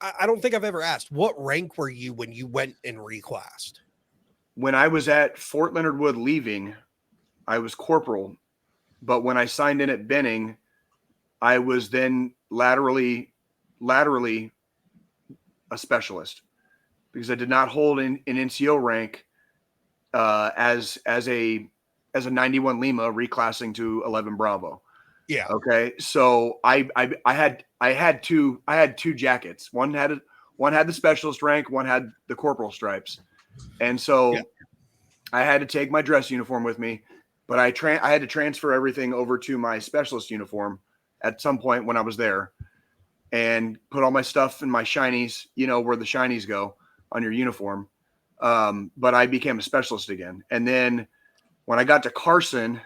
I don't think I've ever asked, what rank were you when you went and reclassed? When I was at Fort Leonard Wood leaving, I was corporal, but when I signed in at Benning, I was then laterally a specialist, because I did not hold an NCO rank as a 91 Lima reclassing to 11 Bravo. Yeah. Okay. So I had two jackets. One had the specialist rank, one had the corporal stripes. And so I had to take my dress uniform with me, but I had to transfer everything over to my specialist uniform at some point when I was there, and put all my stuff in my shinies, where the shinies go on your uniform. But I became a specialist again. And then when I got to Carson,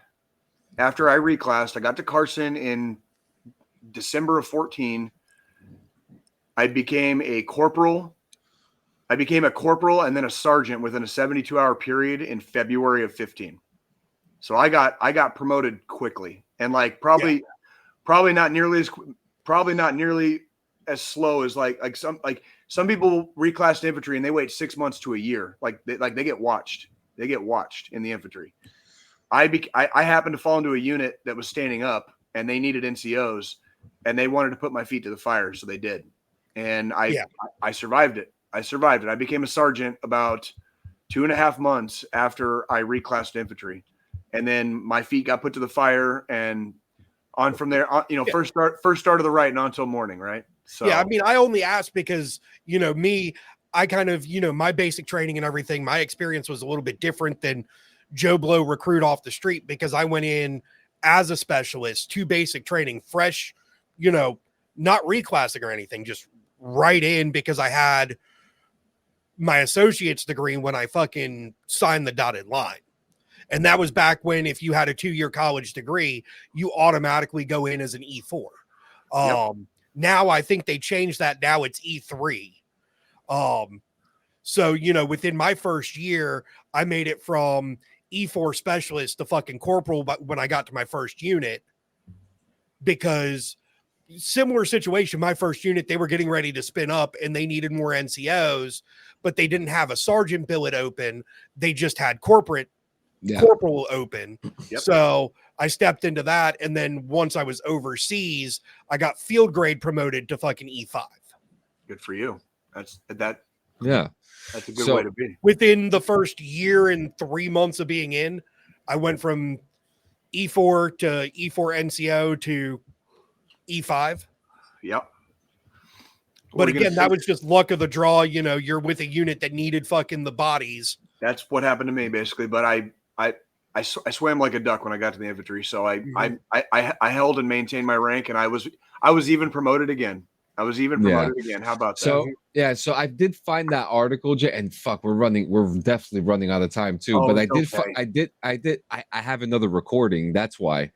after I reclassed, I got to Carson in December of 14. I became a corporal. And then a sergeant within a 72-hour period in February of 15. So I got promoted quickly, and probably not nearly as slow as like some people reclass infantry and they wait 6 months to a year. They get watched. They get watched in the infantry. I happened to fall into a unit that was standing up, and they needed NCOs, and they wanted to put my feet to the fire, so they did. And I survived it. I became a sergeant about 2.5 months after I reclassed infantry, and then my feet got put to the fire, and on from there, first start of the right, not until morning, right? So yeah, I mean, I only asked because me, I kind of my basic training and everything. My experience was a little bit different than Joe Blow recruit off the street, because I went in as a specialist to basic training, fresh, not reclassing or anything, just right in, because I had my associate's degree when I fucking signed the dotted line. And that was back when, if you had a 2-year college degree, you automatically go in as an E4. Now I think they changed that. Now it's E3. So, within my first year, I made it from E4 specialist to fucking corporal, but when I got to my first unit, because similar situation, my first unit, they were getting ready to spin up and they needed more NCOs, but they didn't have a sergeant billet open. They just had corporal open. Yep. So I stepped into that. And then once I was overseas, I got field grade promoted to fucking E5. Good for you. That's a good way to be. Within the first year and 3 months of being in, I went from E4 to E4 NCO to E5. Yep. But again, that was just luck of the draw. You're with a unit that needed fucking the bodies. That's what happened to me, basically. But I swam like a duck when I got to the infantry. So I held and maintained my rank, and I was even promoted again. Again. How about that? So I did find that article, and fuck, we're definitely running out of time too. But I have another recording. That's why.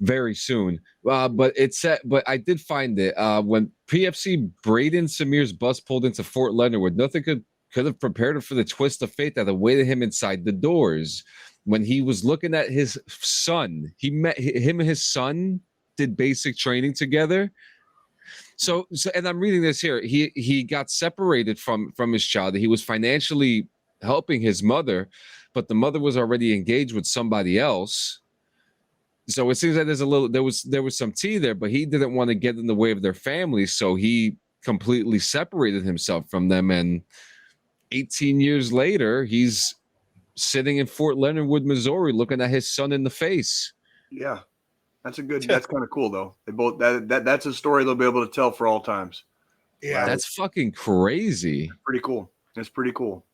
Very soon. But it said, but I did find it. When PFC Braden Samir's bus pulled into Fort Leonard Wood, nothing could have prepared him for the twist of fate that awaited him inside the doors. when he was looking at his son, him and his son did basic training together. So and I'm reading this here. He got separated from his child. He was financially helping his mother, but the mother was already engaged with somebody else. So it seems like there was some tea there, but he didn't want to get in the way of their family, so he completely separated himself from them. And 18 years later, he's sitting in Fort Leonard Wood, Missouri, looking at his son in the face. Yeah, that's kind of cool though. They both that's a story they'll be able to tell for all times. Yeah, That's fucking crazy. Pretty cool. It's pretty cool.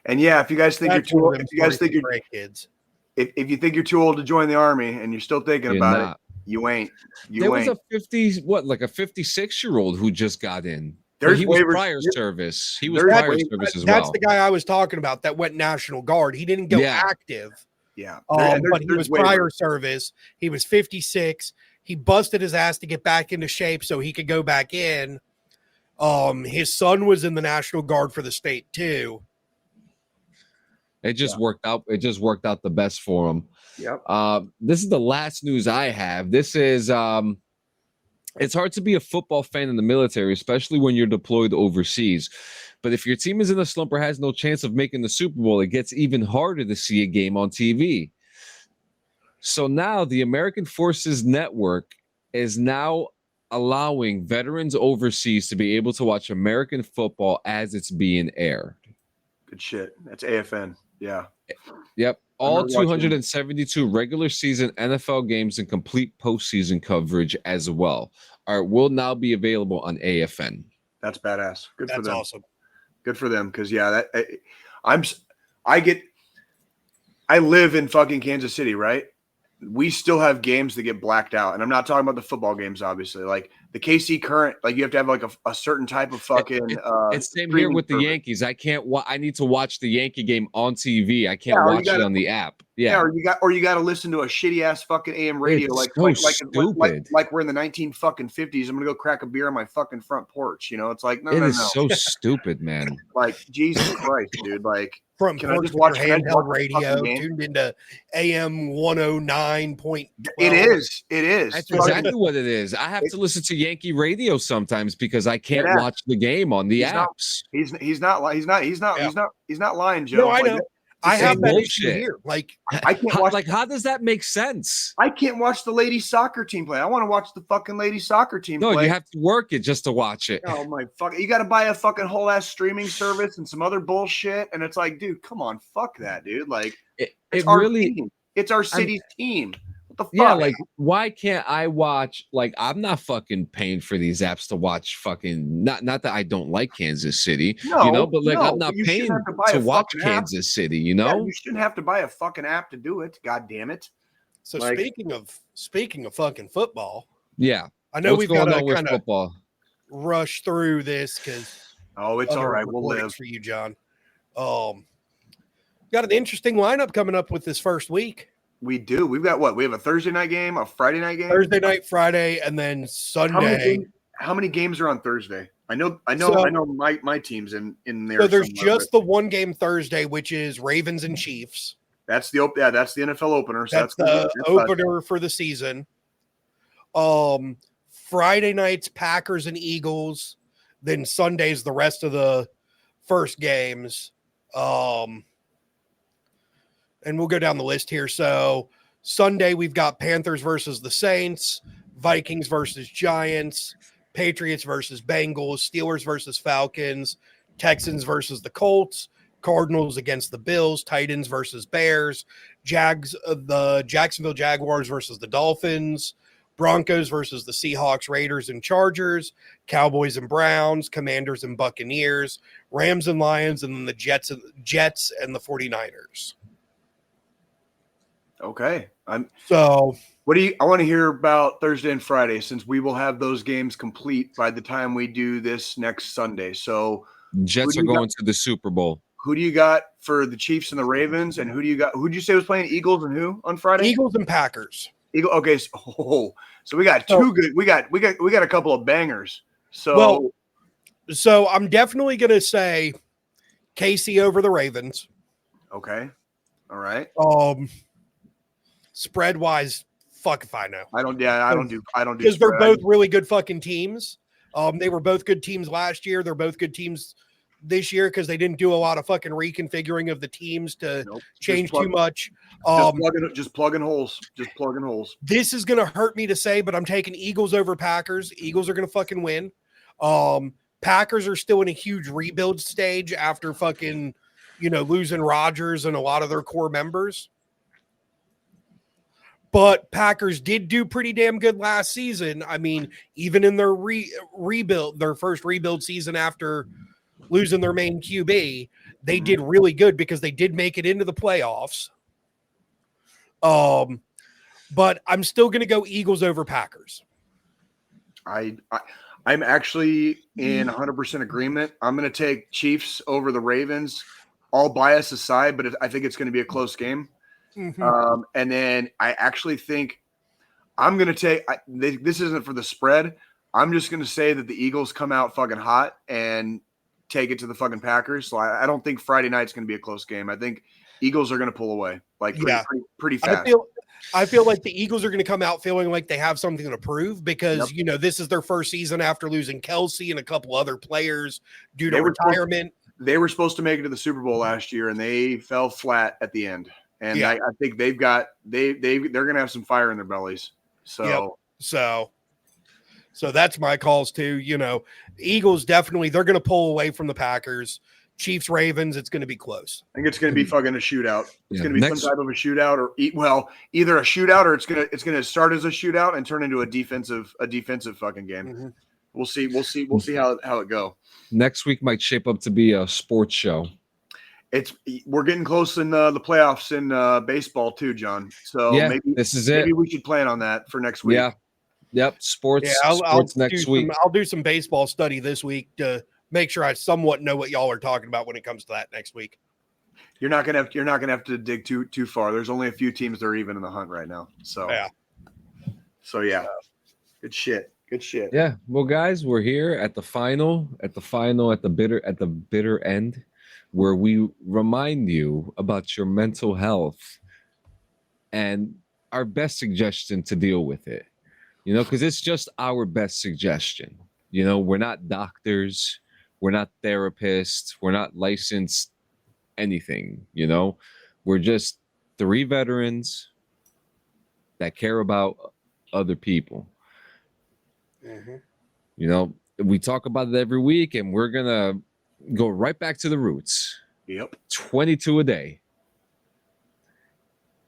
And yeah, if you guys think that's you're too one old, of if you guys them think you're great kids. if you think you're too old to join the army and you're still thinking You're about not. it, you ain't. There was a 56-year-old who just got in. There's he was waivers. prior service. He was There's prior waivers. service as That's well. the guy I was talking about that went National Guard. He didn't go Yeah. active. Yeah, But he there's was waivers. prior service. He was 56. He busted his ass to get back into shape so he could go back in. His son was in the National Guard for the state too. It just worked out. It just worked out the best for him. Yep. This is the last news I have. This is it's hard to be a football fan in the military, especially when you're deployed overseas. But if your team is in a slump or has no chance of making the Super Bowl, it gets even harder to see a game on TV. So now the American Forces Network is now allowing veterans overseas to be able to watch American football as it's being aired. Good shit. That's AFN. Yeah. Yep. All remember watching- 272 regular season NFL games and complete postseason coverage as well will now be available on AFN. That's badass. Good for That's them. awesome. Good for them. Because yeah, I live in fucking Kansas City, right? We still have games that get blacked out, and I'm not talking about the football games, obviously. Like the KC Current, like you have to have like a certain type of fucking. It's same here with the Yankees. I can't. I need to watch the Yankee game on TV. I can't watch it on the app. Yeah, or you got to listen to a shitty ass fucking AM radio, It's like stupid. like we're in the 1950s. I'm gonna go crack a beer on my fucking front porch. You know, it's like no. It is so stupid, man. Like Jesus Christ, dude. Like From Can I just watch watch- can I just watch handheld the radio, fucking game? tuned into AM 109.12. it is. That's exactly what it is. I have to listen to Yankee radio sometimes because I can't Yeah. watch the game on the He's not- apps. He's not lying, Joe. No, I Like, know. I same have that issue bullshit. here. Like, I can't watch. How does that make sense? I can't watch the ladies soccer team play. I want to watch the fucking ladies soccer team No, play. you have to work it just to watch it. Oh my fuck! You got to buy a fucking whole ass streaming service and some other bullshit, and it's like, dude, come on, fuck that, dude. Like, It it's our really, team. It's our city's team. What the fuck? yeah. Like, why can't I watch? Like, I'm not fucking paying for these apps to watch fucking. Not that I don't like Kansas City, you know, but like I'm not but you shouldn't paying have to buy to a watch fucking app. Kansas City. You Yeah, know, you shouldn't have to buy a fucking app to do it. God damn it! so Like- speaking of fucking football, yeah. I know What's we've got going to on with kind of football? rush through this because Oh, it's all right. We'll live. for you, John. Got an interesting lineup coming up with this first week. We do. We've got what? We have a Thursday night game, a Friday night game. Thursday night, Friday, and then Sunday. How many games are on Thursday? I know. So- My team's in there. So there's somewhere, just the one game Thursday, which is Ravens and Chiefs. that's the that's the NFL opener. So That's the opener for the season. Friday nights, Packers and Eagles. Then Sunday's the rest of the first games. And we'll go down the list here. So Sunday, we've got Panthers versus the Saints, Vikings versus Giants, Patriots versus Bengals, Steelers versus Falcons, Texans versus the Colts, Cardinals against the Bills, Titans versus Bears, the Jacksonville Jaguars versus the Dolphins, Broncos versus the Seahawks, Raiders and Chargers, Cowboys and Browns, Commanders and Buccaneers, Rams and Lions, and then the Jets and the 49ers. Okay. So I want to hear about Thursday and Friday since we will have those games complete by the time we do this next Sunday. So Jets do are you going to the Super Bowl. who do you got for the Chiefs and the Ravens? And who do you got? Who'd you say was playing Eagles and who on Friday? Eagles and Packers. Eagle. Okay. So we got two good. We got a couple of bangers. So So I'm definitely going to say KC over the Ravens. okay. All right. Spread wise, fuck if I know. I don't do Because they're spread. both really good fucking teams. They were both good teams last year. They're both good teams this year because they didn't do a lot of fucking reconfiguring of the teams to change too much. Just plugging holes. Just plugging holes. This is gonna hurt me to say, but I'm taking Eagles over Packers. Eagles are gonna fucking win. Packers are still in a huge rebuild stage after fucking, losing Rodgers and a lot of their core members. But Packers did do pretty damn good last season. I mean, even in their rebuild, their first rebuild season after losing their main QB, they did really good because they did make it into the playoffs. But I'm still going to go Eagles over Packers. I'm actually in 100% agreement. I'm going to take Chiefs over the Ravens, all bias aside, but I think it's going to be a close game. Mm-hmm. And then I actually think I'm going to take this isn't for the spread. I'm just going to say that the Eagles come out fucking hot and take it to the fucking Packers. So I don't think Friday night's going to be a close game. I think Eagles are going to pull away pretty fast. I feel like the Eagles are going to come out feeling like they have something to prove because, this is their first season after losing Kelsey and a couple other players due to retirement. They were supposed to make it to the Super Bowl last year and they fell flat at the end. And I think they're going to have some fire in their bellies. So, so that's my calls too. Eagles definitely, they're going to pull away from the Packers. Chiefs, Ravens, it's going to be close. I think it's going to be fucking a shootout. It's going to be some type of a shootout either a shootout or it's going to start as a shootout and turn into a defensive fucking game. Mm-hmm. We'll see how it go. Next week might shape up to be a sports show. We're getting close in the playoffs in baseball too, John. So maybe this is it. Maybe we should plan on that for next week. Yeah. Yep. Sports. Yeah, sports next week. I'll do some baseball study this week to make sure I somewhat know what y'all are talking about when it comes to that next week. You're not gonna have to dig too far. There's only a few teams that are even in the hunt right now. So yeah. Good shit. Yeah. Well, guys, we're here at the bitter end, where we remind you about your mental health and our best suggestion to deal with it. Because it's just our best suggestion. We're not doctors, we're not therapists, we're not licensed anything. We're just 3 veterans that care about other people. Mm-hmm. We talk about it every week, and we're gonna go right back to the roots. Yep. 22 a day.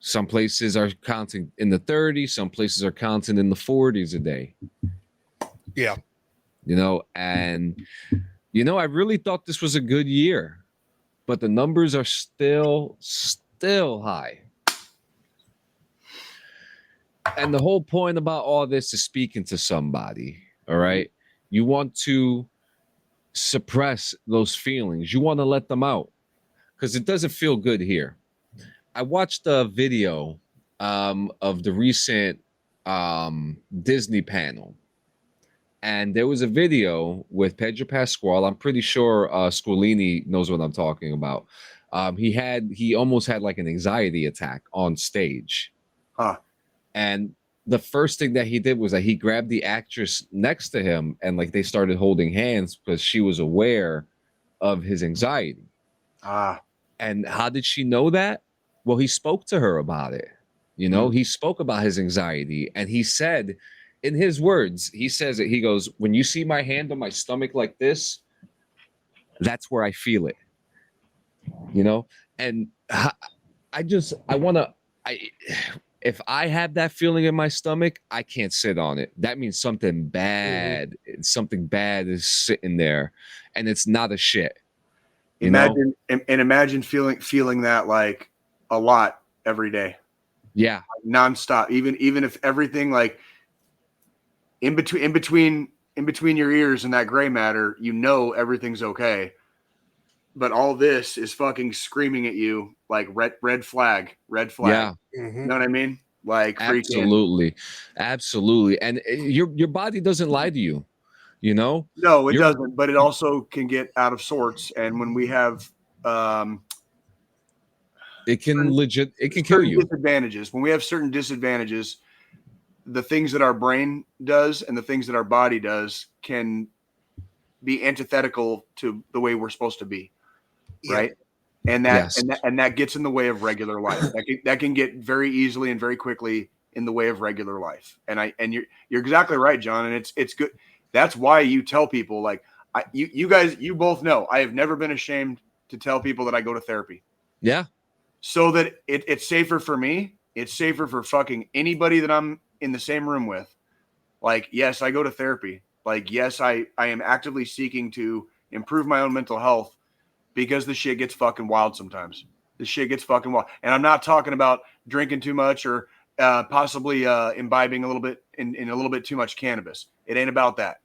Some places are counting in the 30s, some places are counting in the 40s a day. Yeah. And I really thought this was a good year, but the numbers are still high. And the whole point about all this is speaking to somebody, all right? You want to suppress those feelings. You want to let them out because it doesn't feel good here. I watched a video of the recent Disney panel, and there was a video with Pedro Pascal. I'm pretty sure Squilini knows what I'm talking about. He almost had like an anxiety attack on stage. And the first thing that he did was that he grabbed the actress next to him and like they started holding hands because she was aware of his anxiety. And how did she know that? Well, he spoke to her about it. He spoke about his anxiety, and he said, in his words, he says it. He goes, "When you see my hand on my stomach like this, that's where I feel it." And if I have that feeling in my stomach, I can't sit on it. That means something bad, something bad is sitting there, and it's not a shit. Imagine feeling that like a lot every day. Yeah. Nonstop. Even if everything like in between your ears and that gray matter, everything's okay. But all this is fucking screaming at you like red flag. Yeah. Mm-hmm. You know what I mean? Like absolutely. And your body doesn't lie to you. No, it doesn't, but it also can get out of sorts. And when we have It can kill you. Disadvantages. When we have certain disadvantages, the things that our brain does and the things that our body does can be antithetical to the way we're supposed to be, right? And that gets in the way of regular life. That can get very easily and very quickly in the way of regular life. And you're exactly right, John. And it's good. That's why you tell people, like, you guys, you both know, I have never been ashamed to tell people that I go to therapy. Yeah. So that it's safer for me. It's safer for fucking anybody that I'm in the same room with. Like, yes, I go to therapy. Like, yes, I am actively seeking to improve my own mental health, because the shit gets fucking wild sometimes. The shit gets fucking wild. And I'm not talking about drinking too much or possibly imbibing a little bit in a little bit too much cannabis. It ain't about that,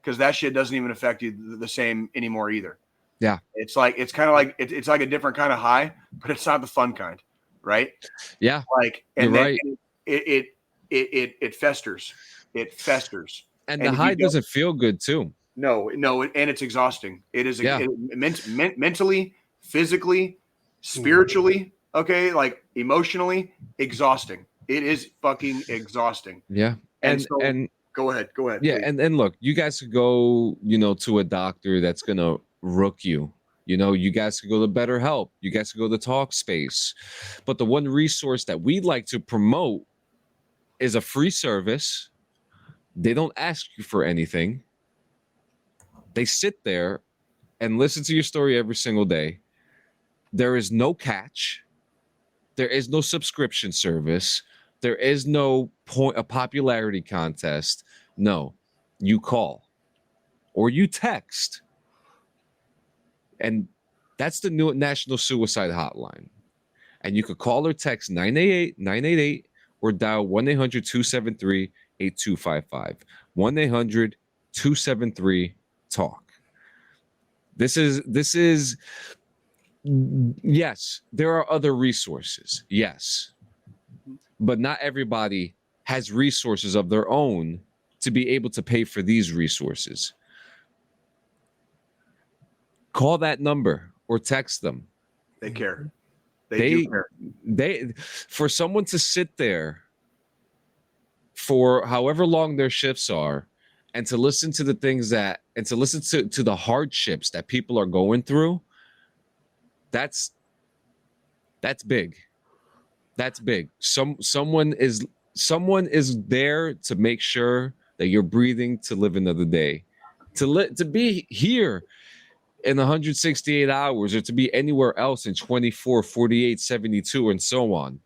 because that shit doesn't even affect you the same anymore either. Yeah. It's like it's like a different kind of high, but it's not the fun kind, right? Yeah. Like, and you're then right. It festers. It festers. And the high doesn't feel good too. No, and it's exhausting. It is mentally, physically, spiritually, okay, like emotionally exhausting. It is fucking exhausting. Yeah. And go ahead. Yeah, please. and look, you guys could go, to a doctor that's gonna rook you. You guys could go to BetterHelp. You guys could go to Talkspace. But the one resource that we'd like to promote is a free service. They don't ask you for anything. They sit there and listen to your story every single day. There is no catch. There is no subscription service. There is no a popularity contest. No, you call or you text. And that's the new National Suicide Hotline. And you could call or text 988-988 or dial 1-800-273-8255. 1-800-273-TALK. This is yes, there are other resources. Yes. But not everybody has resources of their own to be able to pay for these resources. Call that number or text them. They care. They do care. For someone to sit there for however long their shifts are and to listen to the things to the hardships that people are going through, that's big. That's big. Someone is there to make sure that you're breathing to live another day, to be here in 168 hours, or to be anywhere else in 24, 48, 72, and so on.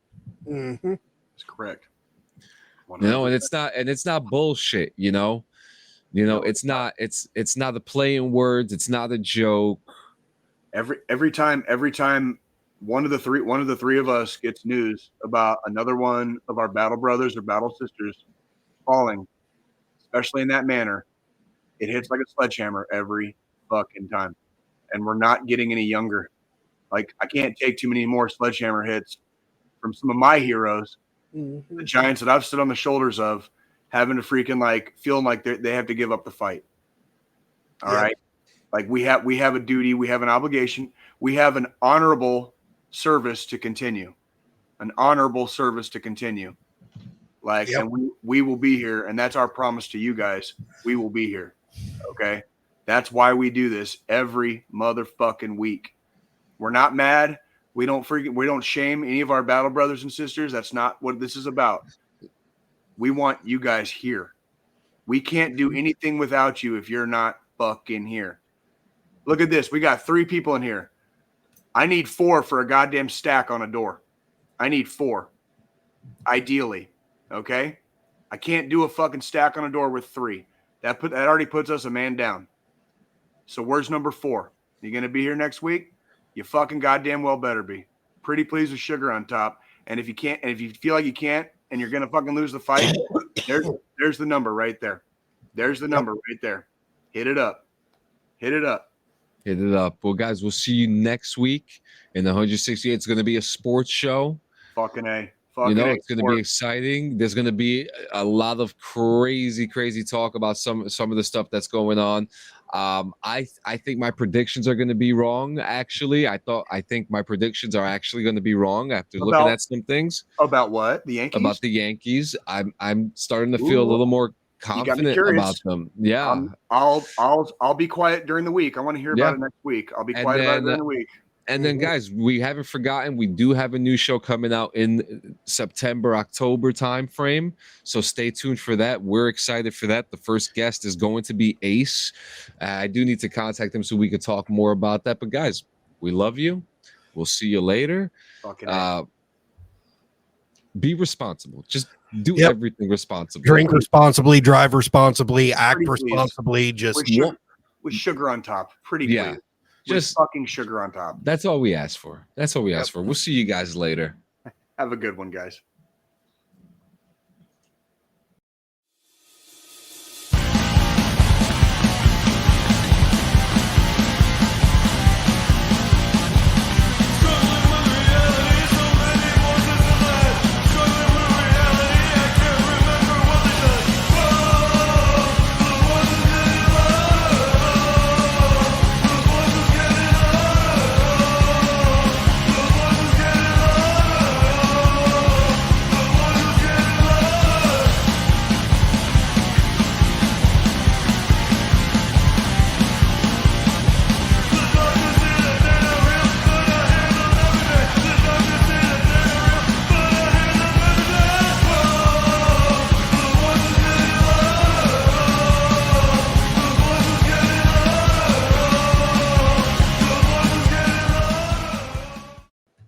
Mm-hmm. That's correct. 100%. And it's not bullshit. It's not a play in words. It's not a joke. Every time one of the three of us gets news about another one of our battle brothers or battle sisters falling, especially in that manner, it hits like a sledgehammer every fucking time. And we're not getting any younger. Like, I can't take too many more sledgehammer hits from some of my heroes, the giants that I've stood on the shoulders of, having to freaking feeling like they have to give up the fight. All right. Like, we have a duty, we have an obligation, we have an honorable service to continue. And we will be here, and that's our promise to you guys. We will be here. Okay? That's why we do this every motherfucking week. We're not mad. We don't shame any of our battle brothers and sisters. That's not what this is about. We want you guys here. We can't do anything without you if you're not fucking here. Look at this. We got 3 people in here. I need 4 for a goddamn stack on a door. I need 4. Ideally. Okay? I can't do a fucking stack on a door with 3. That already puts us a man down. So where's number 4? You going to be here next week? You fucking goddamn well better be. Pretty please with sugar on top. And if you can't, and if you feel like you can't, and you're going to fucking lose the fight, there's the number right there. There's the number right there. Hit it up. Well, guys, we'll see you next week in the 168. It's going to be a sports show. Fucking A. It's going to be exciting. There's going to be a lot of crazy talk about some of the stuff that's going on. I think my predictions are going to be wrong. Actually, I think my predictions are actually going to be wrong after looking at some things about what the Yankees. About the Yankees, I'm starting to feel a little more confident about them. Yeah, I'll be quiet during the week. I want to hear about it next week. I'll be quiet about it during the week. And then, guys, we haven't forgotten. We do have a new show coming out in September, October time frame. So stay tuned for that. We're excited for that. The first guest is going to be Ace. I do need to contact him so we could talk more about that. But guys, we love you. We'll see you later. Be responsible. Just do everything responsibly. Drink responsibly, drive responsibly, act responsibly. Just with sugar on top. Pretty please. Just fucking sugar on top. That's all we ask for. We'll see you guys later. Have a good one, guys.